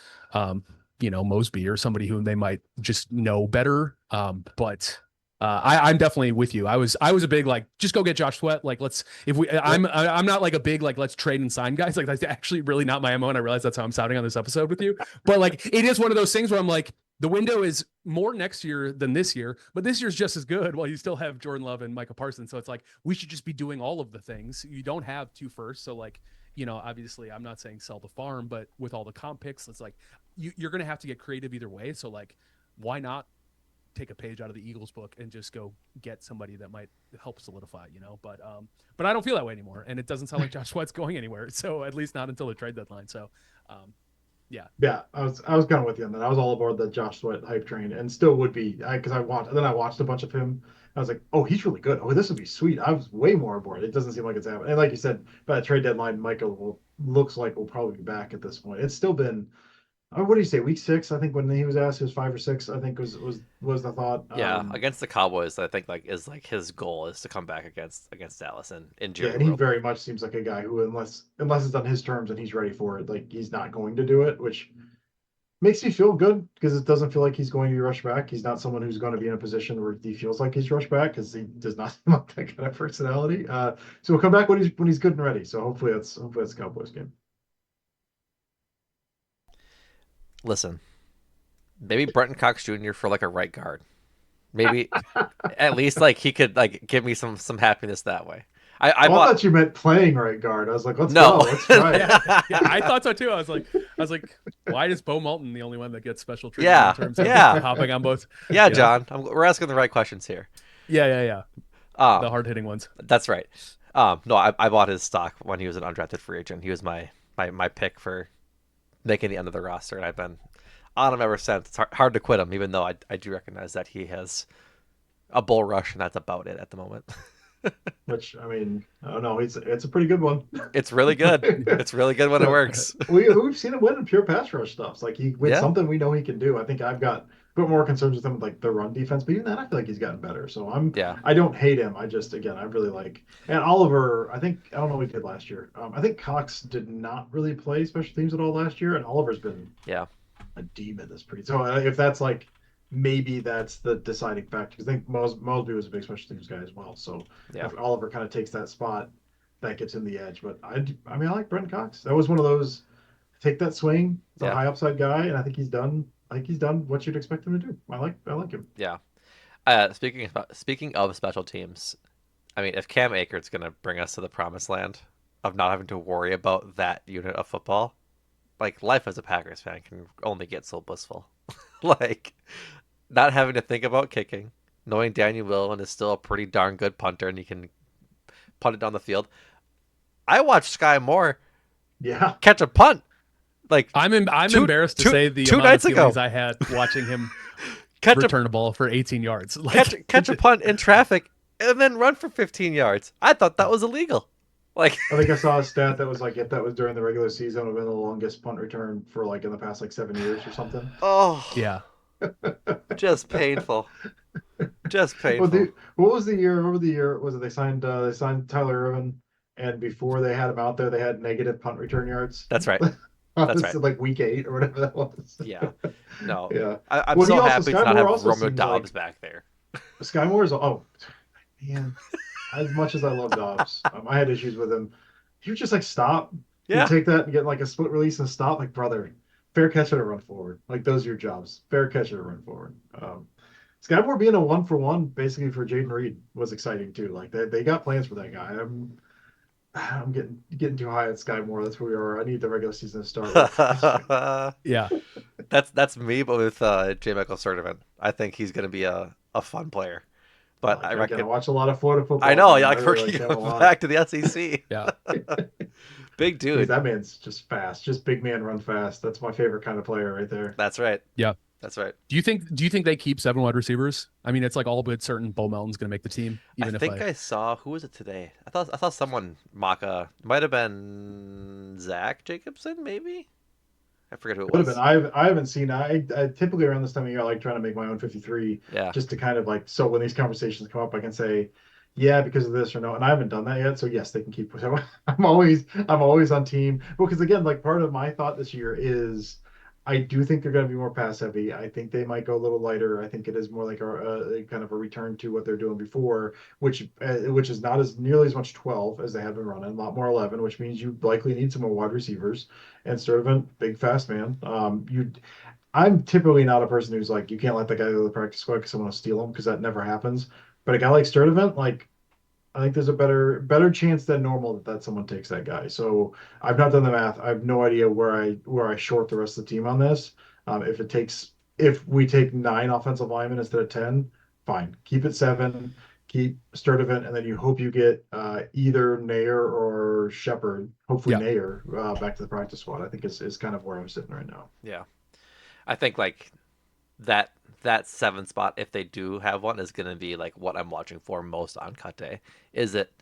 Mosby or somebody who they might just know better. But I'm definitely with you. I was a big, like, just go get Josh Sweat. Like, I'm not like a big, like, let's trade and sign guys. Like, that's actually really not my MO. And I realize that's how I'm sounding on this episode with you, but like, it is one of those things where I'm like, the window is more next year than this year, but this year's just as good while you still have Jordan Love and Micah Parsons. So it's like, we should just be doing all of the things. You don't have 2 firsts. So like, obviously I'm not saying sell the farm, but with all the comp picks, it's like, you're going to have to get creative either way. So like, why not take a page out of the Eagles book and just go get somebody that might help solidify, but I don't feel that way anymore. And it doesn't sound like Josh Sweat's going anywhere. So at least not until the trade deadline. So, Yeah, I was kind of with you on that. I was all aboard the Josh Sweat hype train, and still would be, because I watched a bunch of him. I was like, oh, he's really good. Oh, this would be sweet. I was way more aboard. It doesn't seem like it's happening. And like you said, by the trade deadline, Michael looks like we'll probably be back at this point. It's still been, what do you say, week 6? I think when he was asked, it was 5 or 6. I think was the thought. Yeah, against the Cowboys, I think is like his goal is to come back against Dallas and Yeah, and he very much seems like a guy who, unless it's on his terms and he's ready for it, like, he's not going to do it, which makes me feel good because it doesn't feel like he's going to be rushed back. He's not someone who's going to be in a position where he feels like he's rushed back because he does not seem like that kind of personality. So he'll come back when he's good and ready. So hopefully that's a Cowboys game. Listen, maybe Brenton Cox Jr. for like a right guard. Maybe at least like he could like give me some happiness that way. I thought you meant playing right guard. I was like, let's No. go. Let's try it. yeah, I thought so too. I was like, why is Bo Malton the only one that gets special treatment Yeah, in terms of yeah. hopping on both? Yeah, John, we're asking the right questions here. Yeah. The hard hitting ones. That's right. No, I bought his stock when he was an undrafted free agent. He was my pick for making the end of the roster, and I've been on him ever since. It's hard to quit him, even though I do recognize that he has a bull rush, and that's about it at the moment. Which, I mean, I don't know. It's a pretty good one. It's really good. It's really good when it works. We've seen him win in pure pass rush stuff. Like, he wins Yeah. something we know he can do. I think I've got a bit more concerns with him with, like, the run defense, but even that, I feel like he's gotten better. So I don't hate him. I just, again, I really like, and Oliver, I don't know what he did last year. I think Cox did not really play special teams at all last year, and Oliver's been a demon this pretty. So if that's like, maybe that's the deciding factor. Because I think Mosby was a big special teams guy as well. So if Oliver kind of takes that spot, that gets him the edge. But I mean, I like Brent Cox. That was one of those, take that swing. It's a high upside guy, and I think he's done. What you'd expect him to do. I like him. Yeah. Speaking of special teams, I mean, if Cam Akers going to bring us to the promised land of not having to worry about that unit of football, like, life as a Packers fan can only get so blissful. Like, not having to think about kicking, knowing Daniel Whelan is still a pretty darn good punter and he can punt it down the field. I watched Sky Moore catch a punt. Like, I'm embarrassed to say the two amount nights of feelings ago I had watching him return a ball for 18 yards. Like, catch a punt in traffic and then run for 15 yards. I thought that was illegal. Like, I think I saw a stat that was like, if that was during the regular season, it would have been the longest punt return for, like, in the past, like, 7 years or something. Oh yeah, just painful. Just painful. Well, what was the year? Over the year was it they signed Tyler Irvin, and before they had him out there, they had negative punt return yards. That's right. That's right. Like week 8 or whatever that was. Yeah. No. Yeah. I'm so happy to not have Romeo Dobbs back there. Sky Moore's man. As much as I love Dobbs, I had issues with him. He would just, like, stop. Yeah. He'd take that and get, like, a split release and stop. Like, brother, fair catch it or run forward. Like, those are your jobs. Fair catch it or run forward. Sky Moore being a 1-for-1 basically for Jaden Reed was exciting too. Like, they got plans for that guy. I'm getting too high at Sky Moore. That's where we are. I need the regular season to start. yeah. That's me, but with J. Michael Sturdivant. I think he's going to be a fun player. But I reckon I watch a lot of Florida football. I know, like, we're going back to the SEC. Yeah. Big dude. Dude, that man's just fast. Just big man run fast. That's my favorite kind of player right there. That's right. Yeah. That's right. Do you think they keep 7 wide receivers? I mean, it's like all but certain Bo Melton's going to make the team. I think I saw, who was it today? I saw someone mock might have been Zach Jacobson, maybe. I forget who it Would have been. was. I haven't seen. I typically around this time of year I like trying to make my own 53 Yeah. just to kind of like so when these conversations come up I can say yeah because of this or no, and I haven't done that yet. So yes, they can keep. So I'm always on team because again like part of my thought this year is I do think they're going to be more pass heavy. I think they might go a little lighter. I think it is more like a kind of a return to what they're doing before, which is not as nearly as much 12 as they have been running, a lot more 11, which means you likely need some more wide receivers and sort of a big fast man. I'm typically not a person who's like, you can't let that guy go to the practice squad because someone will steal him because that never happens. But a guy like Sturdivant, like I think there's a better chance than normal that someone takes that guy. So I've not done the math. I have no idea where I short the rest of the team on this. If we take 9 offensive linemen instead of 10, fine. Keep it 7. Keep Sturdivant, and then you hope you get either Nair or Shepard. Hopefully Yeah. Nair back to the practice squad. I think is kind of where I'm sitting right now. Yeah. I think like that that 7 spot, if they do have one, is going to be like what I'm watching for most on cut day. Is it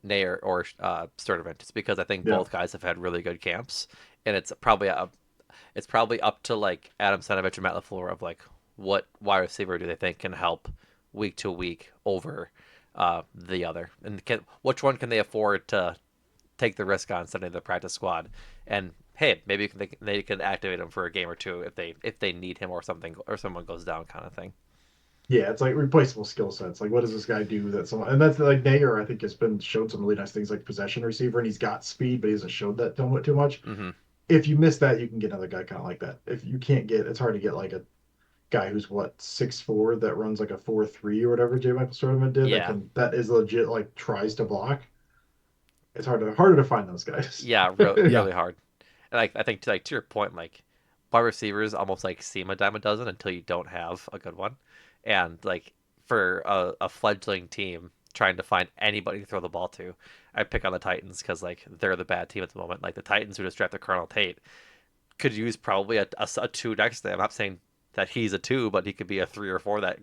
Nair or Sturdivant? Just because I think Yeah. both guys have had really good camps, and it's probably up to like Adam Stanovich and Matt LaFleur of like what wide receiver do they think can help week to week over the other, and which one can they afford to take the risk on sending the practice squad, and hey, maybe they can activate him for a game or two if they need him or something or someone goes down kind of thing. Yeah, it's like replaceable skill sets. Like, what does this guy do that someone, and that's like Nair, I think, has been showed some really nice things like possession receiver, and he's got speed, but he hasn't showed that too much. Hmm. If you miss that, you can get another guy kind of like that. If you can't get, it's hard to get like a guy who's what 6'4" that runs like a 4.3 or whatever J. Michael Sturdivant did Yeah, that is legit like tries to block. It's harder to find those guys. yeah, really, Yeah. really hard. And like I think to your point, like wide receivers almost like seem a dime a dozen until you don't have a good one, and like for a fledgling team trying to find anybody to throw the ball to, I pick on the Titans because like they're the bad team at the moment. Like the Titans who just drafted Colonel Tate could use probably a 2 next to him. I'm not saying that he's a 2, but he could be a 3 or 4 that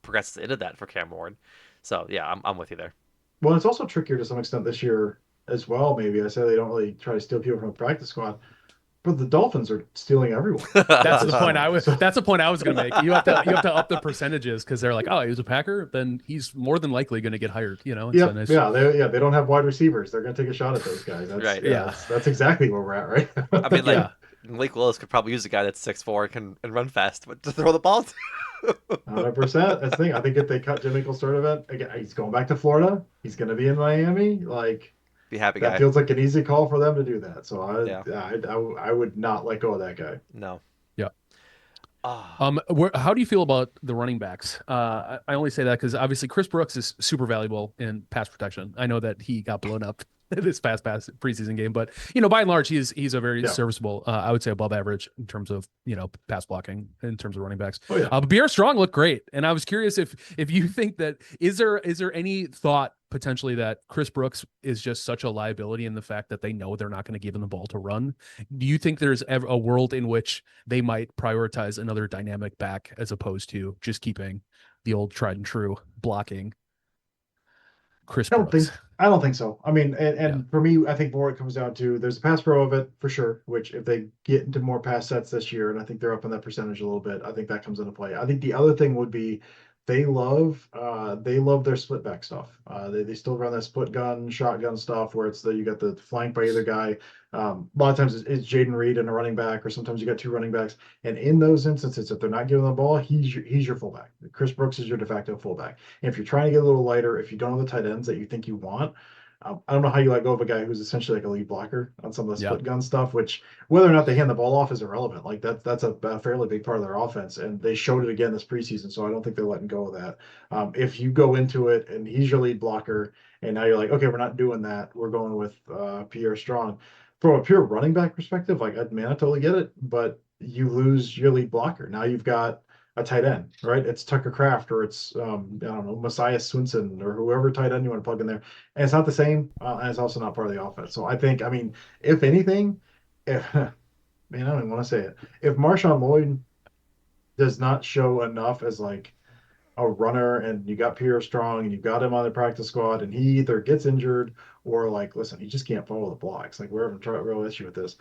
progresses into that for Cam Ward. So yeah, I'm with you there. Well, it's also trickier to some extent this year as well. Maybe I say they don't really try to steal people from the practice squad, but the Dolphins are stealing everyone at That's the this point I point. was. So That's the point I was going to make. You have to up the percentages because they're like, oh, he was a Packer, then he's more than likely going to get hired. It's a yep, nice. they don't have wide receivers. They're going to take a shot at those guys. Right. Yeah, That's exactly where we're at, I right? mean, like yeah, Malik Willis could probably use a guy that's 6'4" and run fast, but to throw the ball to. 100%. That's the thing. I think if they cut Jimmy Sturdivant again, he's going back to Florida. He's going to be in Miami. Like Be happy that guy. feels like an easy call for them to do that. So Yeah. I would not let go of that guy. No. yeah. Ah. How do you feel about the running backs? I only say that because obviously Chris Brooks is super valuable in pass protection. I know that he got blown up this past preseason game, but by and large, he's a very Yeah. serviceable. I would say above average in terms of pass blocking in terms of running backs. Oh yeah. But Pierre Strong looked great, and I was curious if you think that is there any thought potentially that Chris Brooks is just such a liability in the fact that they know they're not going to give him the ball to run? Do you think there's ever a world in which they might prioritize another dynamic back as opposed to just keeping the old tried and true blocking Chris I don't Brooks? think I don't think so. I mean, Yeah. and for me, I think more it comes down to there's a pass pro of it for sure. Which if they get into more pass sets this year, and I think they're up in that percentage a little bit, I think that comes into play. I think the other thing would be they love their split back stuff. They still run that split gun shotgun stuff where you got the flank by either guy. A lot of times it's Jaden Reed and a running back, or sometimes you got 2 running backs. And in those instances, if they're not giving the ball, he's your fullback. Chris Brooks is your de facto fullback. And if you're trying to get a little lighter, if you don't have the tight ends that you think you want, I don't know how you let go of a guy who's essentially like a lead blocker on some of the Yeah. split gun stuff, which whether or not they hand the ball off is irrelevant. Like that's a fairly big part of their offense, and they showed it again this preseason. So I don't think they're letting go of that. If you go into it and he's your lead blocker, and now you're like, okay, we're not doing that. We're going with Pierre Strong. From a pure running back perspective, like man, I totally get it, but you lose your lead blocker. Now you've got a tight end, right? It's Tucker Kraft or it's I don't know, Messiah Swinson or whoever tight end you want to plug in there. And it's not the same, and it's also not part of the offense. So I think, I mean, if anything, if man, I don't even want to say it. If Marshawn Lloyd does not show enough as like a runner, and you got Pierre Strong, and you got him on the practice squad, and he either gets injured or like, listen, he just can't follow the blocks. Like we're having a real issue with this.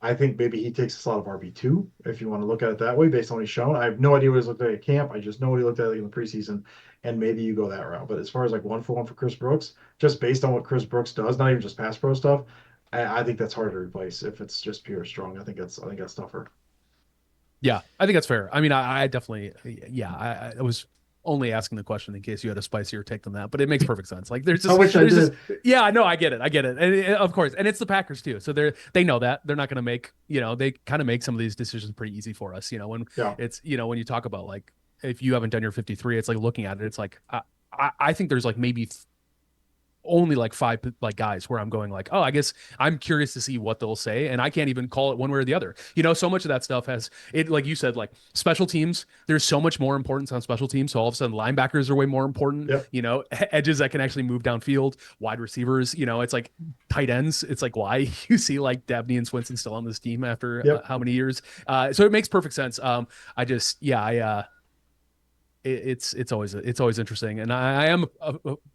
I think maybe he takes a slot of RB2 if you want to look at it that way, based on what he's shown. I have no idea what he's looked like at camp. I just know what he looked at in the preseason, and maybe you go that route. But as far as like 1-for-1 for Chris Brooks, just based on what Chris Brooks does, not even just pass pro stuff, I think that's hard to replace if it's just pure strong. I think that's tougher. Yeah, I think that's fair. I mean, I definitely, yeah, I was only asking the question in case you had a spicier take than that, but it makes perfect sense. Like I wish I there's just, did. yeah, no, I get it, and of course, and it's the Packers too, so they know that they're not going to make, they kind of make some of these decisions pretty easy for us. When Yeah. it's, when you talk about like if you haven't done your 53, it's like looking at it, it's like I think there's like maybe only like five like guys where I'm going like, oh, I guess I'm curious to see what they'll say, and I can't even call it one way or the other. So much of that stuff has it, like you said, like special teams. There's so much more importance on special teams. So all of a sudden, linebackers are way more important. Yep. Edges that can actually move downfield, wide receivers. It's like tight ends. It's like why you see like Dabney and Swinson still on this team after Yep. how many years. So it makes perfect sense. I just it's always interesting, and I am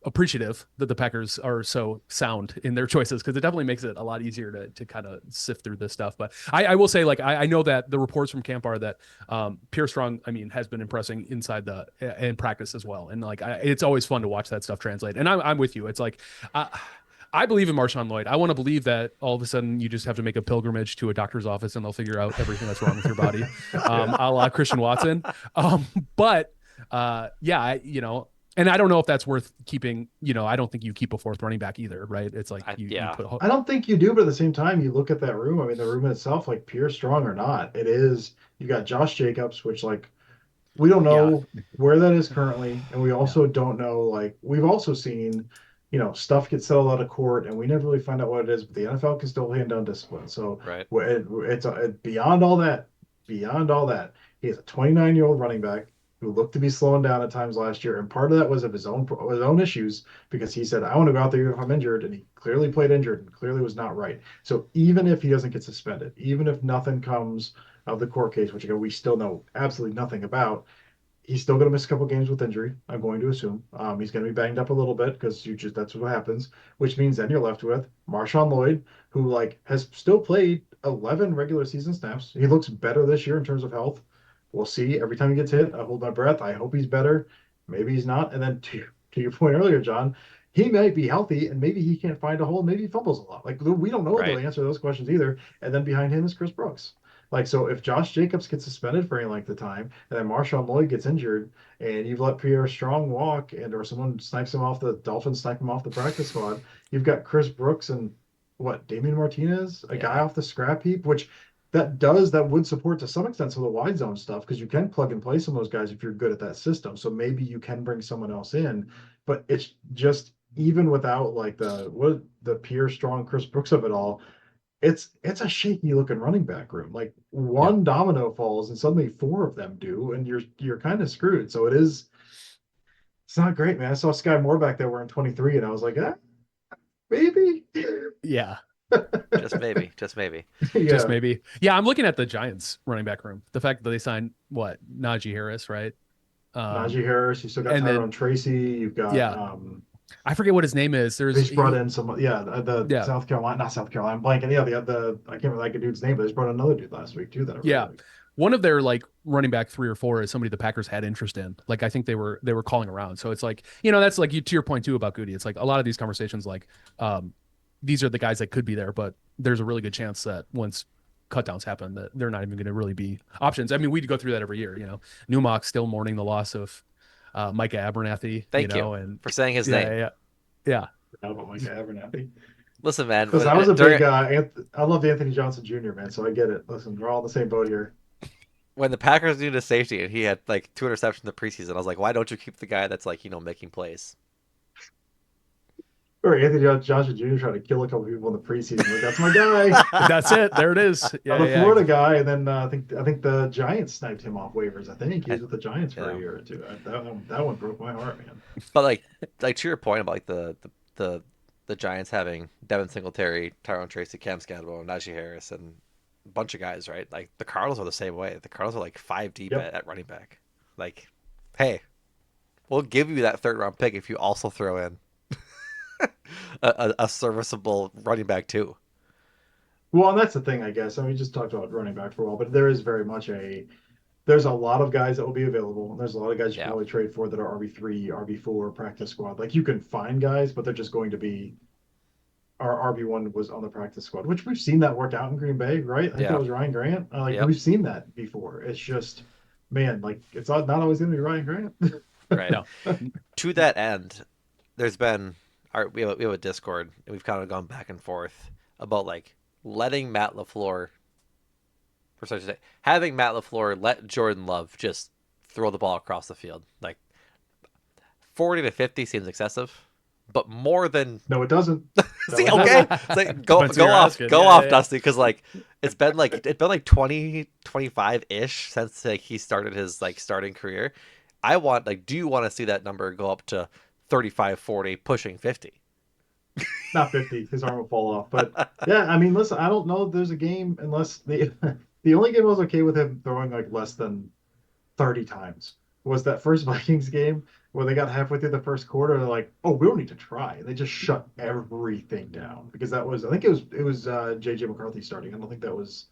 appreciative that the Packers are so sound in their choices, because it definitely makes it a lot easier to kind of sift through this stuff. But I will say, like, I know that the reports from camp are that Pierre Strong, I mean, has been impressing inside the in practice as well, and like it's always fun to watch that stuff translate. And I'm with you. It's like. I believe in Marshawn Lloyd. I want to believe that all of a sudden you just have to make a pilgrimage to a doctor's office and they'll figure out everything that's wrong with your body, a la Christian Watson. But yeah, and I don't know if that's worth keeping. I don't think you keep a fourth running back either, right? It's like you Yeah. put. I don't think you do, but at the same time, you look at that room. I mean, the room itself, like pure strong or not, it is. You got Josh Jacobs, which like we don't Yeah, know where that is currently, and we yeah, also don't know. Like we've also seen, stuff get settled out of court, and we never really find out what it is. But the NFL can still hand down discipline. So Right. it's beyond all that. Beyond all that, he is a 29-year-old running back who looked to be slowing down at times last year, and part of that was of his own issues because he said, "I want to go out there if I'm injured," and he clearly played injured and clearly was not right. So even if he doesn't get suspended, even if nothing comes of the court case, which again we still know absolutely nothing about, he's still going to miss a couple games with injury. I'm going to assume he's going to be banged up a little bit because that's what happens. Which means then you're left with Marshawn Lloyd, who like has still played 11 regular season snaps. He looks better this year in terms of health. We'll see. Every time he gets hit, I hold my breath. I hope he's better. Maybe he's not. And then to your point earlier, John, he might be healthy and maybe he can't find a hole. Maybe he fumbles a lot. Like we don't know the Right. answer to those questions either. And then behind him is Chris Brooks. Like, so if Josh Jacobs gets suspended for any length of time, and then Marshawn Lloyd gets injured, and you've let Pierre Strong walk, and or someone snipes him off the Dolphins, snipe him off the practice squad, you've got Chris Brooks and what Damian Martinez, a guy Yeah. off the scrap heap, which that would support to some extent some of the wide zone stuff because you can plug and play some of those guys if you're good at that system. So maybe you can bring someone else in, but it's just even without like the Pierre Strong, Chris Brooks of it all, it's a shaky looking running back room. Like yeah. one domino falls and suddenly four of them do, and you're kind of screwed. So it's not great, man. I saw Sky Moore back there wearing 23, and I was like, maybe. Yeah, Just maybe. Just maybe. just Yeah. maybe. Yeah, I'm looking at the Giants running back room. The fact that they signed what Najee Harris, right? Najee Harris, you still got And Tyrone then Tracy, you've got yeah, I forget what his name is. they There's just brought in some, yeah, the yeah, South Carolina, not South Carolina, I'm blanking. Yeah, I can't remember that dude's name, but they just brought another dude last week too that I really yeah. like. One of their like running back 3 or 4 is somebody the Packers had interest in. Like I think they were calling around. So it's like, that's like to your point too about Goody. It's like a lot of these conversations like these are the guys that could be there, but there's a really good chance that once cutdowns happen that they're not even going to really be options. I mean, we go through that every year, Numac still mourning the loss of Micah Abernathy, Thank you and for saying his yeah, name. yeah, yeah. Forgot about Micah Abernathy. Listen, man. Listen, I was a During big I loved Anthony Johnson Jr., man, so I get it. Listen, we're all in the same boat here. when the Packers needed a safety and he had like 2 interceptions in the preseason, I was like, why don't you keep the guy that's like making plays? Or Anthony Johnson Jr. trying to kill a couple people in the preseason. Like, that's my guy. That's it. There it is. Yeah, The yeah. Florida guy, and then I think the Giants sniped him off waivers. I think he was I, with the Giants for yeah. a year or two. That one broke my heart, man. But like to your point about like the Giants having Devin Singletary, Tyrone Tracy, Cam Scadwell, Najee Harris, and a bunch of guys, right? Like the Cardinals are the same way. The Cardinals are like 5 deep Yep. at running back. Like, hey, we'll give you that third-round pick if you also throw in a serviceable running back too. Well, and that's the thing, I guess. I mean, we just talked about running back for a while, but there is very much there's a lot of guys that will be available. There's a lot of guys you can Yeah. probably trade for that are RB3, RB4, practice squad. Like you can find guys, but they're just going to be our RB1 was on the practice squad, which we've seen that work out in Green Bay, right? I think that Yeah. was Ryan Grant. Like Yep. we've seen that before. It's just, man, like it's not always going to be Ryan Grant. Right. No. To that end, there's been we have a Discord and we've kind of gone back and forth about like letting Matt LaFleur for such a day, having Matt LaFleur let Jordan Love just throw the ball across the field. Like 40 to 50 seems excessive, but more than No, it doesn't. No, see, it okay, doesn't. it's like Depends who you're asking. go Yeah, off, yeah, Dusty, because like it's been like 20 25 ish since like he started his like starting career. I want like, do you want to see that number go up to 35, 40, pushing 50? Not 50. His arm will fall off. But yeah, I mean, listen, I don't know if there's a game unless the only game I was okay with him throwing like less than 30 times was that first Vikings game where they got halfway through the first quarter. They're like, oh, we don't need to try. And they just shut everything down because that was, I think it was JJ McCarthy starting. I don't think that was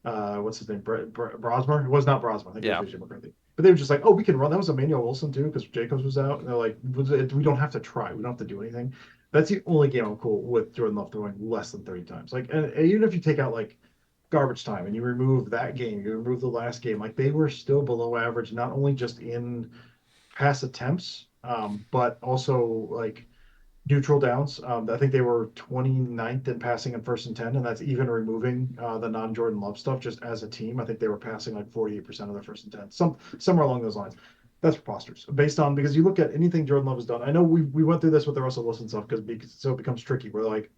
what's his name? Brosmer? It was not Brosmer. I think it Yeah, was JJ McCarthy. But they were just like, oh, we can run. That was Emmanuel Wilson too, because Jacobs was out. And they're like, we don't have to try. We don't have to do anything. That's the only game I'm cool with Jordan Love throwing less than 30 times. Like, and even if you take out like garbage time and you remove that game, you remove the last game, like they were still below average, not only just in pass attempts, but also like neutral downs. I think they were 29th in passing in first and 10, and that's even removing the non-Jordan Love stuff. Just as a team, I think they were passing like 48% of their first and 10, somewhere along those lines. That's preposterous based on because you look at anything Jordan Love has done. I know we went through this with the Russell Wilson stuff because so it becomes tricky. We're like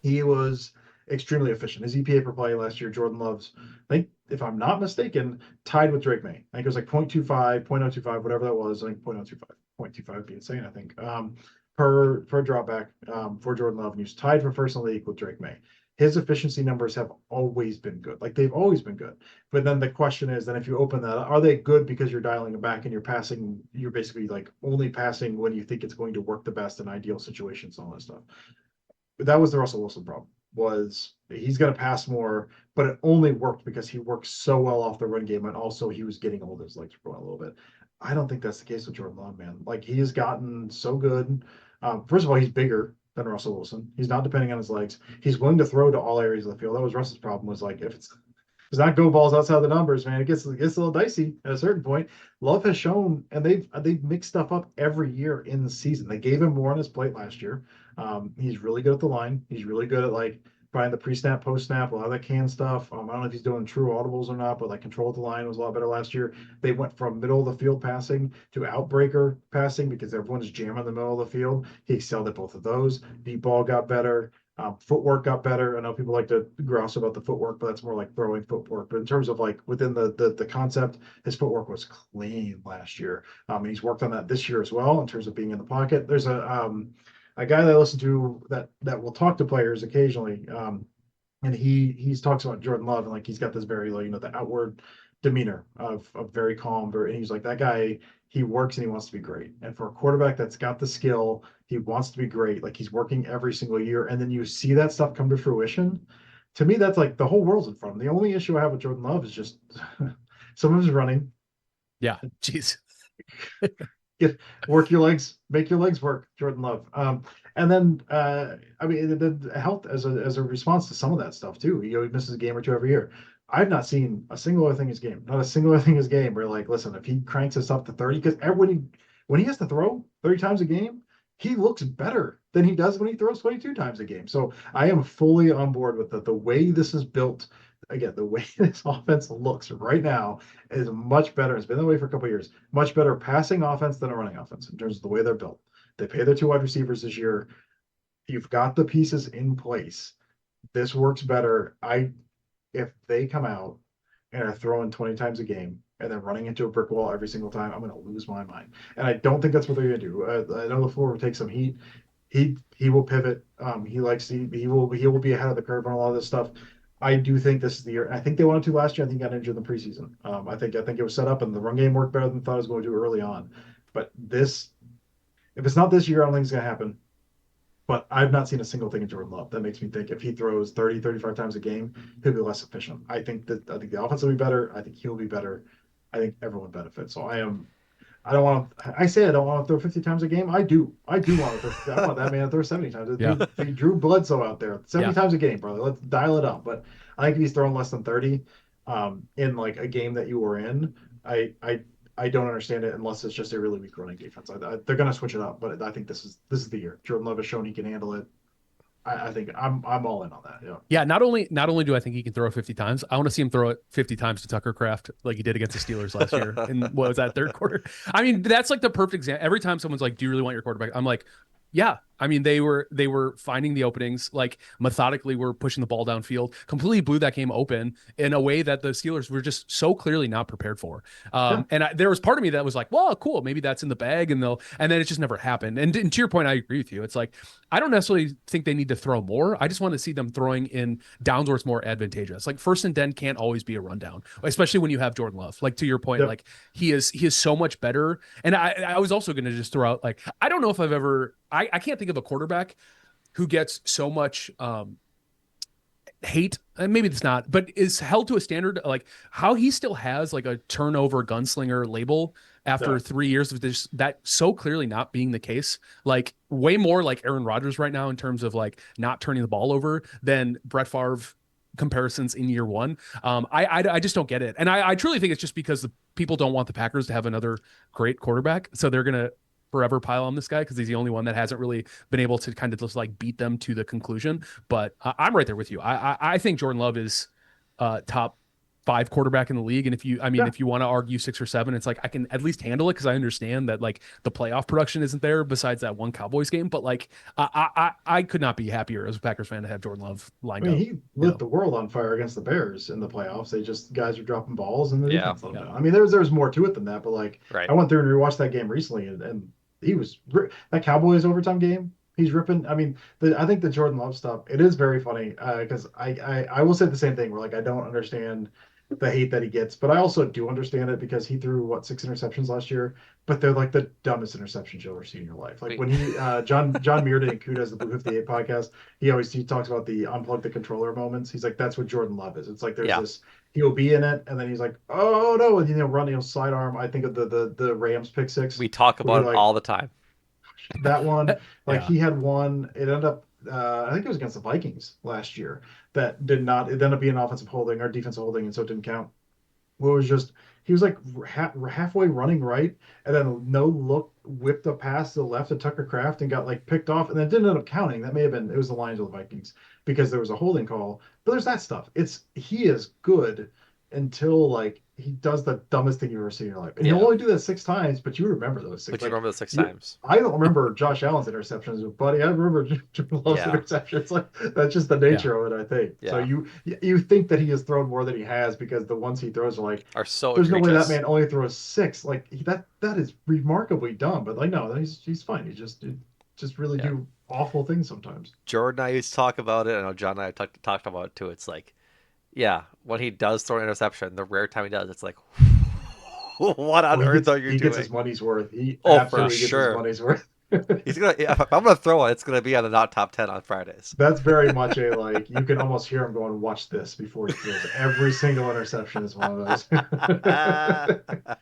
he was extremely efficient. His EPA per play last year, Jordan Love's, I think, if I'm not mistaken, tied with Drake May. I think it was like 0.25, 0.025, whatever that was. I think 0.025, 0.25 would be insane, I think, per dropback for Jordan Love. And he was tied for first in the league with Drake May. His efficiency numbers have always been good. Like they've always been good. But then the question is, then if you open that, are they good because you're dialing it back and you're passing, you're basically like only passing when you think it's going to work the best in ideal situations and all that stuff. That was the Russell Wilson problem. Was he's going to pass more, but it only worked because he worked so well off the run game, and also he was getting all those legs growing a little bit. I don't think that's the case with Jordan Love, man. Like he has gotten so good. First of all, he's bigger than Russell Wilson. He's not depending on his legs. He's willing to throw to all areas of the field. That was Russell's problem. Was like if it's not go balls outside the numbers, man, it gets a little dicey at a certain point. Love has shown, and they've mixed stuff up every year in the season. They gave him more on his plate last year. He's really good at the line. He's really good at like finding the pre-snap, post-snap, a lot of that can stuff. I don't know if he's doing true audibles or not, but like control at the line was a lot better last year. They went from middle of the field passing to outbreaker passing because everyone's jamming the middle of the field. He excelled at both of those. Deep ball got better. Footwork got better. I know people like to grouse about the footwork, but that's more like throwing footwork. But in terms of like within the concept, his footwork was clean last year. And he's worked on that this year as well in terms of being in the pocket. There's a guy that I listen to that will talk to players occasionally, and he's talks about Jordan Love and like he's got this very like the outward demeanor of very calm, and he's like that guy. He works and he wants to be great. And for a quarterback that's got the skill, he wants to be great. Like he's working every single year, and then you see that stuff come to fruition. To me, that's like the whole world's in front of him. The only issue I have with Jordan Love is just some of his running. Yeah. Jeez. Get work your legs, make your legs work, Jordan Love. And then I mean the health as a response to some of that stuff too. He misses a game or two every year. I've not seen a single other thing in his game, not a single other thing in his game where like, listen, if he cranks us up to 30, because when he has to throw 30 times a game, he looks better than he does when he throws 22 times a game. So I am fully on board with the way this is built. Again, the way this offense looks right now is much better. It's been that way for a couple of years. Much better passing offense than a running offense in terms of the way they're built. They pay their two wide receivers this year. You've got the pieces in place. This works better. If they come out and are throwing 20 times a game and then running into a brick wall every single time, I'm going to lose my mind. And I don't think that's what they're going to do. I know LaFleur will take some heat. He will pivot. He will be ahead of the curve on a lot of this stuff. I do think this is the year. I think they wanted to last year. I think he got injured in the preseason. I think it was set up and the run game worked better than thought it was going to early on. But this, if it's not this year, I don't think it's going to happen. But I've not seen a single thing in Jordan Love that makes me think if he throws 30, 35 times a game, he'll be less efficient. I think the offense will be better. I think he'll be better. I think everyone benefits. So I don't want to. I say I don't want to throw 50 times a game. I do. I do want to throw. I want that man to throw 70 times. Yeah. Dude, the Drew Bledsoe out there 70 Yeah. times a game, brother. Let's dial it up. But I think if he's throwing less than 30, in like a game that you were in, I don't understand it unless it's just a really weak running defense. They're going to switch it up, but I think this is the year. Jordan Love has shown he can handle it. I think I'm all in on that. Yeah. Yeah, not only do I think he can throw it 50 times, I want to see him throw it 50 times to Tucker Kraft like he did against the Steelers last year. And what was that, third quarter? I mean, that's like the perfect example. Every time someone's like, "Do you really want your quarterback?" I'm like, yeah. I mean, they were finding the openings, like methodically were pushing the ball downfield, completely blew that game open in a way that the Steelers were just so clearly not prepared for. Yeah. And there was part of me that was like, well, cool, maybe that's in the bag, and then it just never happened. And to your point, I agree with you. It's like, I don't necessarily think they need to throw more. I just want to see them throwing in downs where it's more advantageous. Like 1st and 10 can't always be a rundown, especially when you have Jordan Love. Like to your point, Yep. like he is so much better. And I was also going to just throw out, like, I don't know if I've ever, I can't think of a quarterback who gets so much hate, and maybe it's not, but is held to a standard like how he still has like a turnover gunslinger label after Yeah. 3 years of this, that so clearly not being the case. Like way more like Aaron Rodgers right now in terms of like not turning the ball over than Brett Favre comparisons in year one. I just don't get it. And I truly think it's just because the people don't want the Packers to have another great quarterback. So they're going to forever pile on this guy because he's the only one that hasn't really been able to kind of just like beat them to the conclusion. But I'm right there with you. I think Jordan Love is top 5 quarterback in the league. And if you want to argue 6 or 7, it's like I can at least handle it because I understand that like the playoff production isn't there besides that one Cowboys game. But like I could not be happier as a Packers fan to have Jordan Love lined up. He lit the world on fire against the Bears in the playoffs. Guys are dropping balls and the Yeah. defense let them down. I mean, there's more to it than that, but like Right. I went through and rewatched that game recently, and he was that Cowboys overtime game. He's ripping. I mean, I think the Jordan Love stuff. It is very funny because I will say the same thing. Where like I don't understand the hate that he gets, but I also do understand it because he threw 6 interceptions last year, but they're like the dumbest interceptions you'll ever see in your life. Like when he John Mearden and Kudas, the Blue 58 podcast, he talks about the unplug the controller moments. He's like, that's what Jordan Love is. It's like there's this, he'll be in it and then he's like, oh no, and he'll sidearm. I think of the Rams pick 6. We talk about it all the time. That one, like Yeah. he had one, it ended up I think it was against the Vikings last year that did not, it ended up being offensive holding or defensive holding, and so it didn't count. Well, it was just he was like halfway running right, and then no look whipped a pass to the left to Tucker Kraft and got like picked off, and then didn't end up counting. That may have been, it was the Lions or the Vikings because there was a holding call. But there's that stuff. He is good until like he does the dumbest thing you've ever seen in your life, and he'll only do that 6 times, but you remember those 6. But you remember the 6 you- times. I don't remember Josh Allen's interceptions, buddy. I remember Jordan Love's interceptions. Like that's just the nature of it, I think. Yeah. So you think that he has thrown more than he has because the ones he throws are like So there's egregious. no way that man only throws 6. Like that is remarkably dumb. But like no, he's fine. He just really do awful things sometimes. Jordan and I used to talk about it. I know John and I talked about it too. It's like, yeah, when he does throw an interception, the rare time he does, it's like, what on earth are you doing? He gets his money's worth. He for absolutely gets sure. his money's worth. He's gonna. If I'm gonna throw one, it's gonna be on the not top 10 on Fridays. That's very much a like you can almost hear him going, "Watch this" before he throws. Every single interception is one of those.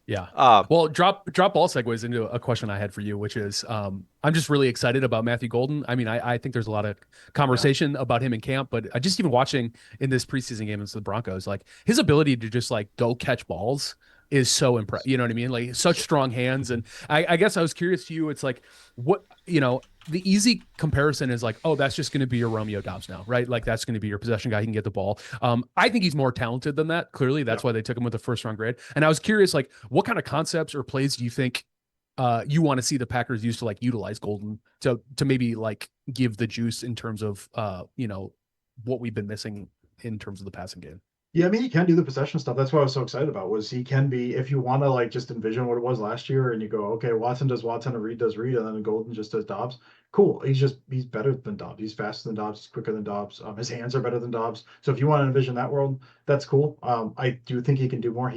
Yeah. Well, drop ball segues into a question I had for you, which is I'm just really excited about Matthew Golden. I mean, I think there's a lot of conversation about him in camp, but I just even watching in this preseason game against the Broncos, like his ability to just like go catch balls is so impressive. You know what I mean? Like such strong hands. And I guess I was curious to you. It's like what, the easy comparison is like, oh, that's just going to be your Romeo Dobbs now, right? Like that's going to be your possession guy. He can get the ball. I think he's more talented than that. Clearly, that's why they took him with the 1st round grade. And I was curious, like, what kind of concepts or plays do you think you want to see the Packers use to like utilize Golden to maybe like give the juice in terms of what we've been missing in terms of the passing game? Yeah, I mean, he can do the possession stuff. That's what I was so excited about was he can be, if you want to like just envision what it was last year and you go, okay, Watson does Watson and Reed does Reed, and then Golden just does Dobbs. Cool. He's better than Dobbs. He's faster than Dobbs. He's quicker than Dobbs. His hands are better than Dobbs. So if you want to envision that world, that's cool. I do think he can do more.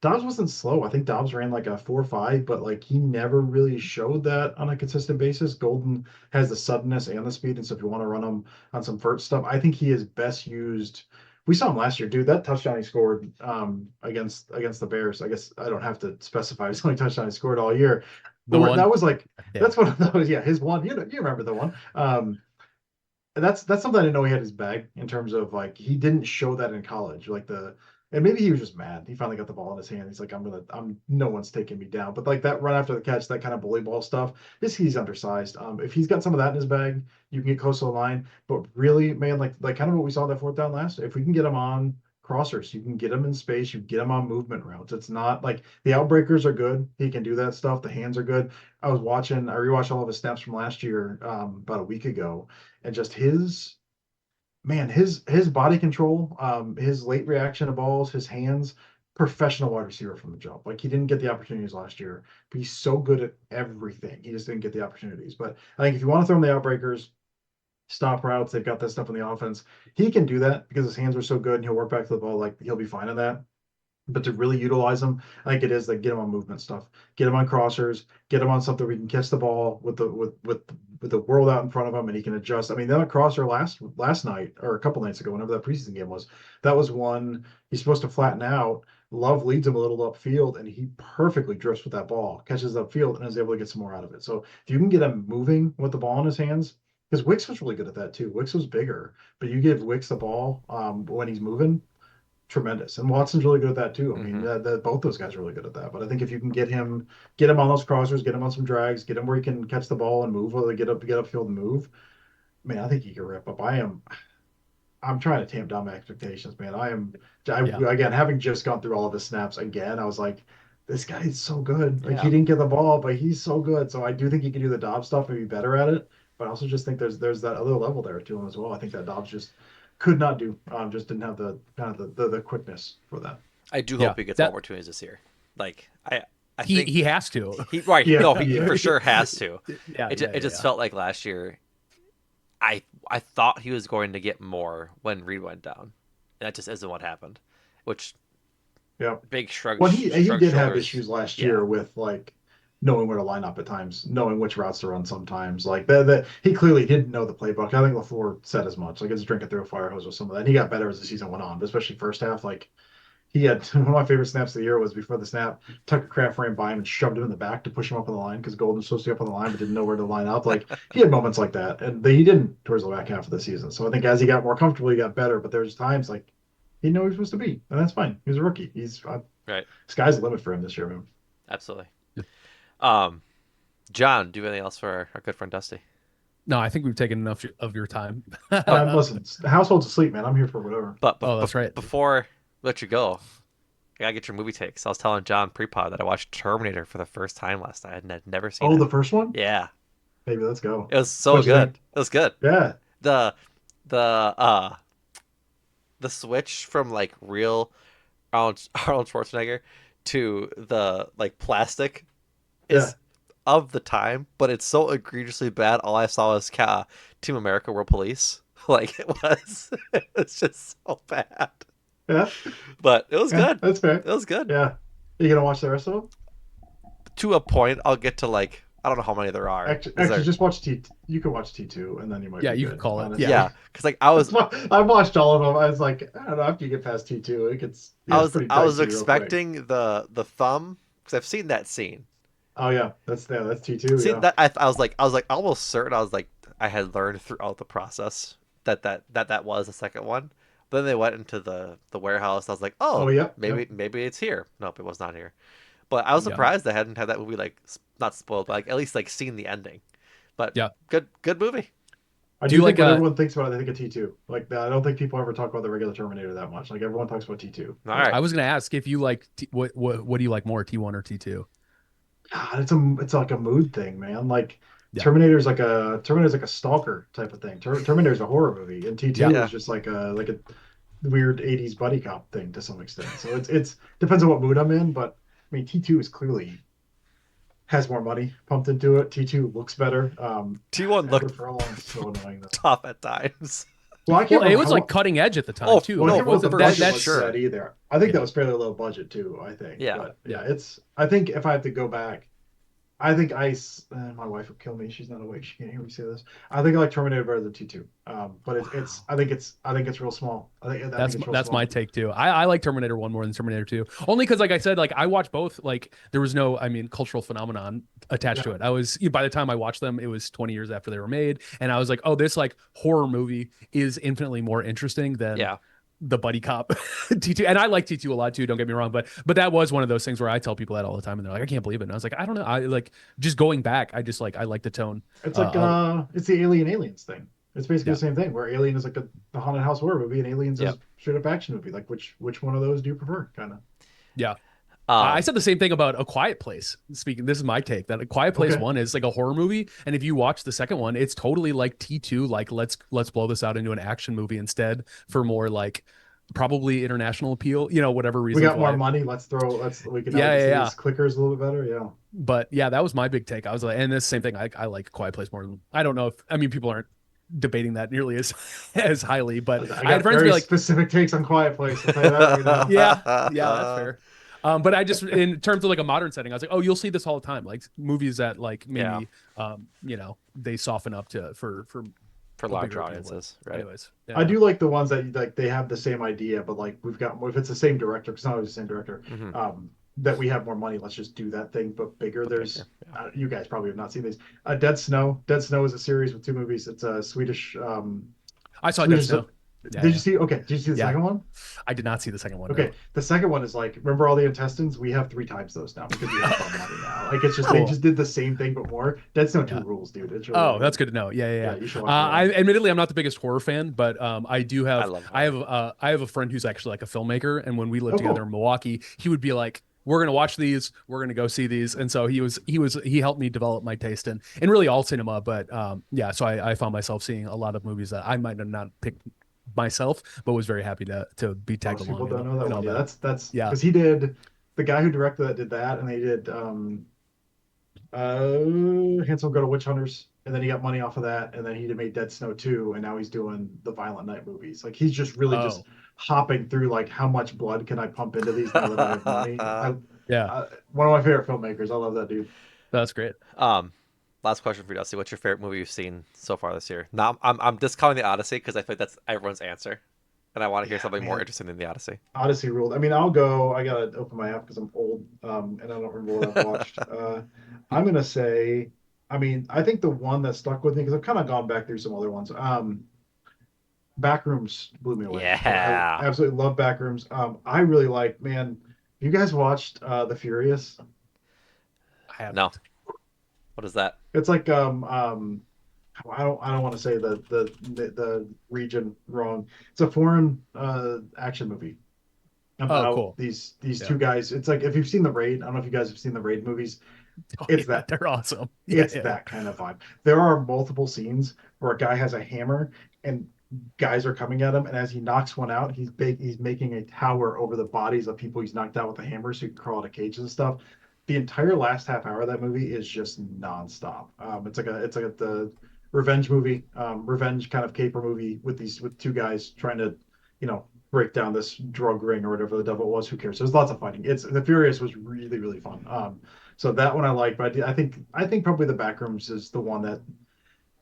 Dobbs wasn't slow. I think Dobbs ran like a 4.5, but like he never really showed that on a consistent basis. Golden has the suddenness and the speed. And so if you want to run him on some vert stuff, I think he is best used. We saw him last year, dude. That touchdown he scored against the Bears. I guess I don't have to specify his only touchdown he scored all year. The That one, was like yeah, that's one of those. Yeah, his one. You remember the one. That's something I didn't know he had his bag in terms of like he didn't show that in college. And maybe he was just mad. He finally got the ball in his hand. He's like, I'm no one's taking me down. But like that run after the catch, that kind of bully ball stuff, he's undersized. If he's got some of that in his bag, you can get close to the line. But really, man, like kind of what we saw that fourth down last. If we can get him on crossers, you can get him in space, you get him on movement routes. It's not like the outbreakers are good. He can do that stuff. The hands are good. I rewatched all of his snaps from last year, about a week ago, and just his body control, his late reaction to balls, his hands, professional wide receiver from the jump. Like he didn't get the opportunities last year, but he's so good at everything. He just didn't get the opportunities. But I think if you want to throw him the outbreakers, stop routes, they've got that stuff in the offense. He can do that because his hands are so good and he'll work back to the ball. Like he'll be fine in that. But to really utilize them, I think it is like get them on movement stuff, get them on crossers, get them on something where he can catch the ball with the world out in front of him and he can adjust. I mean, that crosser last night or a couple nights ago, whenever that preseason game was, that was one he's supposed to flatten out. Love leads him a little upfield and he perfectly drifts with that ball, catches upfield and is able to get some more out of it. So if you can get him moving with the ball in his hands, because Wicks was really good at that too. Wicks was bigger, but you give Wicks the ball when he's moving, tremendous. And Watson's really good at that too. I mean, Mm-hmm. both those guys are really good at that. But I think if you can get him on those crossers, get him on some drags, get him where he can catch the ball and move, or get upfield and move. Man, I think he can rip up. I'm trying to tamp down my expectations, man. yeah, Again, having just gone through all of his snaps again, I was like, this guy is so good. Like he Yeah. didn't get the ball, but he's so good. So I do think he can do the Dobbs stuff and be better at it. But I also just think there's that other level there to him as well. I think that Dobbs just could not do. Just didn't have the kind of the quickness for that. I do yeah. hope he gets more That opportunities this year. Like I he think he has to. he right. Yeah, No, he yeah, for sure has to. Yeah, It just felt like last year. I thought he was going to get more when Reed went down. And that just isn't what happened. Which yeah. big Well, he shrug did have shoulders. issues last Yeah. year with like knowing where to line up at times, knowing which routes to run sometimes. Like that he clearly didn't know the playbook. I think LaFleur said as much. Like it's drinking through a fire hose with some of that. And he got better as the season went on, but especially first half. Like he had one of my favorite snaps of the year was before the snap. Tucker Kraft ran by him and shoved him in the back to push him up on the line because Golden was supposed to be up on the line but didn't know where to line up. Like he had moments like that, and he didn't towards the back half of the season. So I think as he got more comfortable, he got better. But there's times like he didn't know where he was supposed to be, and that's fine. He was a rookie. Right. Sky's the limit for him this year, man. Absolutely. Um, John, do you have anything else for our good friend Dusty? No, I think we've taken enough of your time. Oh, Listen, the household's asleep, man. I'm here for whatever. but Oh, that's right. before I let you go, I gotta get your movie takes. I was telling John pre-pod that I watched Terminator for the first time last night and I'd never seen Oh, it. the first one? Yeah, Maybe let's go. it was so What'd you good. think? It was good. Yeah. The the uh the switch from like real Arnold Schwarzenegger to the like plastic Yeah. is of the time, but it's so egregiously bad. All I saw was Team America World Police. Like it was, it's just so bad. Yeah. But it was Yeah. good. That's fair. It was good. Yeah. You gonna watch the rest of them? To a point, I'll get to like I don't know how many there are. Actually, just watch T. You can watch T2, and then you might Yeah, be you good. could call it. Honestly. Yeah, because like I was I've watched all of them. I was like, I don't know. After you get past T2, it gets it's pretty I was dicey real quick. expecting the thumb because I've seen that scene. Oh yeah, that's T2. See Yeah. that I was like almost certain I was like I had learned throughout the process that was the second one. But then they went into the warehouse. I was like, Oh oh, yeah. maybe Yep. maybe it's here. Nope, it was not here. But I was Yeah, surprised they hadn't had that movie like not spoiled, but like at least like seen the ending. But yeah. good movie. I Do do you think like when everyone thinks about it, they think of T2. Like I don't think people ever talk about the regular Terminator that much. Like everyone talks about T2. All But right. I was gonna ask if you like what do you like more, T1 or T2? God, it's like a mood thing, man. Like Yeah, Terminator's like a stalker type of thing. Terminator's a horror movie, and yeah, T2 Yeah. is just like a weird 80s buddy cop thing to some extent. So it's depends on what mood I'm in, but I mean T2 is clearly has more money pumped into it. T2 looks better. T1 Edward looked Furlong's so annoying though. tough at times. Well, I can't Well, it remember was how like cutting edge at the time Oh, too. well, I no, can't Like, remember what the for that, budget that's was sure. for that either. I think Yeah. that was fairly low budget too, I think. Yeah. But Yeah. I think if I have to go back, I think my wife would kill me. She's not awake. She can't hear me say this. I think I like Terminator better than T2. But I think it's real small. I think it's real That's small. my take too. I like Terminator 1 more than Terminator 2. Only because, like I said, like I watched both. Like there was no, I mean, cultural phenomenon attached to Yeah. it. I was by the time I watched them, it was 20 years after they were made, and I was like, oh, this like horror movie is infinitely more interesting than Yeah. the buddy cop T2. And I like T2 a lot too, don't get me wrong, but that was one of those things where I tell people that all the time and they're like, I can't believe it. And I was like, I don't know. I like just going back, I like the tone. It's like it's the Aliens thing. It's basically Yeah. the same thing where Alien is like the haunted house horror movie and Aliens Yep. is straight up action movie. Like which one of those do you prefer? Kind of. Yeah. I Um, said the same thing about A Quiet Place. Speaking, this is my take that A Quiet Place Okay. 1 is like a horror movie, and if you watch the second one, it's totally like T2. Like let's blow this out into an action movie instead for more like probably international appeal. You know, whatever We reason. got more money. We can Yeah, see yeah, these clickers a little bit better. Yeah. But yeah, that was my big take. I was like, and this same thing. I like Quiet Place more than I don't know if I mean people aren't debating that nearly as as highly, but I I got had friends very be like, specific takes on Quiet Place. I'll tell you that right now. yeah, that's fair. But I just, in terms of like a modern setting, I was like, oh, you'll see this all the time. Like movies that like maybe, you know, they soften up to for for a larger bigger appeal. audiences, right? Anyways, I do like the ones that like they have the same idea, but like we've got if it's the same director, because it's not always the same director, Mhm. that we have more money. Let's just do that thing, but bigger. There's bigger, yeah. you guys probably have not seen these. Dead Snow. Dead Snow is a series with two movies. It's a Swedish. I saw Dead Swedish. Snow. Yeah, Did yeah. you see? Okay. Did you see the Yeah. second one? I did not see the second one. Okay. No. The second one is like, remember all the intestines? We have 3 times those now because we have more money now. Like it's just they Cool. just did the same thing but more. Dead Snow 2 Yeah. rules, dude. It's really, Oh, really that's good to know. Yeah, yeah, yeah. You should watch I that. admittedly I'm not the biggest horror fan, but I do have love I have a friend who's actually like a filmmaker, and when we lived Oh, together cool. in Milwaukee, he would be like, "We're gonna watch these. We're gonna go see these." And so he helped me develop my taste in really all cinema. But yeah, so I found myself seeing a lot of movies that I might have not picked myself, but was very happy to be tagged Most along. people don't know that and one. all Yeah, that's Yeah. because he did the guy who directed that did that, and they did Hansel and Gretel Witch Hunters, and then he got money off of that, and then he made Dead Snow 2, and now he's doing the Violent Night movies. Like he's just really just Oh. hopping through like how much blood can I pump into these now that I have money. Yeah, One of my favorite filmmakers. I love that dude. that's great. Last question for you, Dusty. What's your favorite movie you've seen so far this year? Now, I'm discounting the Odyssey because I think that's everyone's answer, and I want to hear something more Man. interesting than the Odyssey. Odyssey ruled. I mean, I'll go. I gotta open my app because I'm old, and I don't remember what I've watched. I'm gonna say. I mean, I think the one that stuck with me because I've kind of gone back through some other ones. Backrooms blew me away. Yeah. I absolutely love Backrooms. I really like. Man, you guys watched The Furious? I have No. What is that? It's like I don't want to say the region wrong. It's a foreign action movie about cool. these Yeah. two guys. It's like if you've seen the Raid. I don't know if you guys have seen the Raid movies. Oh, It's yeah, that. they're awesome. It's Yeah. that kind of vibe. There are multiple scenes where a guy has a hammer and guys are coming at him, and as he knocks one out, he's making a tower over the bodies of people he's knocked out with a hammer, so he can crawl out of cages and stuff. The entire last half hour of that movie is just nonstop. It's like the revenge movie, revenge kind of caper movie with two guys trying to, break down this drug ring or whatever the devil was. Who cares? There's lots of fighting. It's The Furious was really really fun. So that one I like, but I think probably the Backrooms is the one that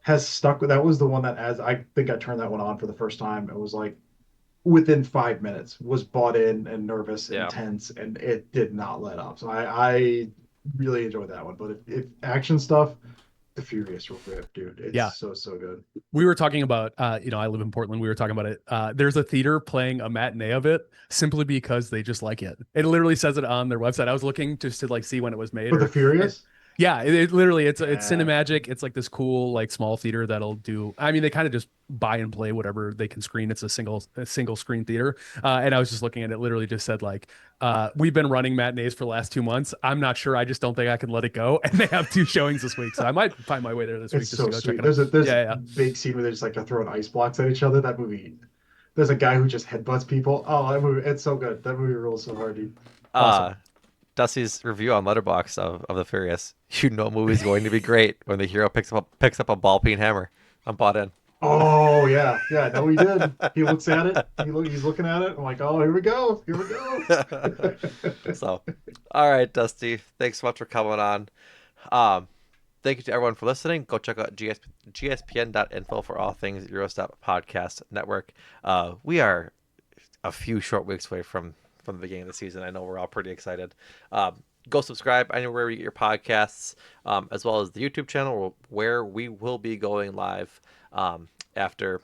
has stuck with. That was the one that as I think I turned that one on for the first time. It was like within 5 minutes was bought in and nervous and Yeah. tense, and it did not let up. So I really enjoyed that one. But if action stuff, The Furious will rip, dude. It's Yeah. so good. We were talking about, I live in Portland. We were talking about it. There's a theater playing a matinee of it simply because they just like it. It literally says it on their website. I was looking just to like see when it was made. But The Furious, Yeah, it literally it's Yeah. Cinemagic. It's like this cool like small theater that'll do. I mean, they kind of just buy and play whatever they can screen. It's a single screen theater. And I was just looking at it. Literally just said like, we've been running matinees for the last 2 months. I'm not sure. I just don't think I can let it go. And they have 2 showings this week, so I might find my way there this week it's just so to go sweet. check it out. There's Yeah, a big scene where they just like are throwing ice blocks at each other. That movie, there's a guy who just headbutts people. Oh, that movie, it's so good. That movie rules so hard, dude. Uh, Awesome. Dusty's review on Letterboxd of the Furious. You know, movie's going to be great when the hero picks up a ball peen hammer. I'm bought in. Oh yeah, yeah. No, he did. He looks at it. He's looking at it. I'm like, oh, here we go. Here we go. So, all right, Dusty. Thanks so much for coming on. Um, Thank you to everyone for listening. Go check out gspn.info for all things Eurostep Podcast Network. We are a few short weeks away from the beginning of the season. I know we're all pretty excited. Go subscribe anywhere you get your podcasts, as well as the YouTube channel where we will be going live after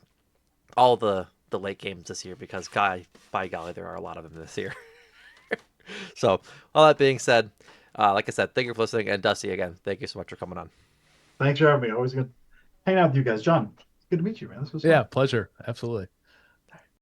all the late games this year because, by golly, there are a lot of them this year. So, all that being said, like I said, thank you for listening. And Dusty, again, thank you so much for coming on. Thanks for having me. Always good hanging out with you guys. John, it's good to meet you, man. This was Yeah, fun. pleasure. Absolutely.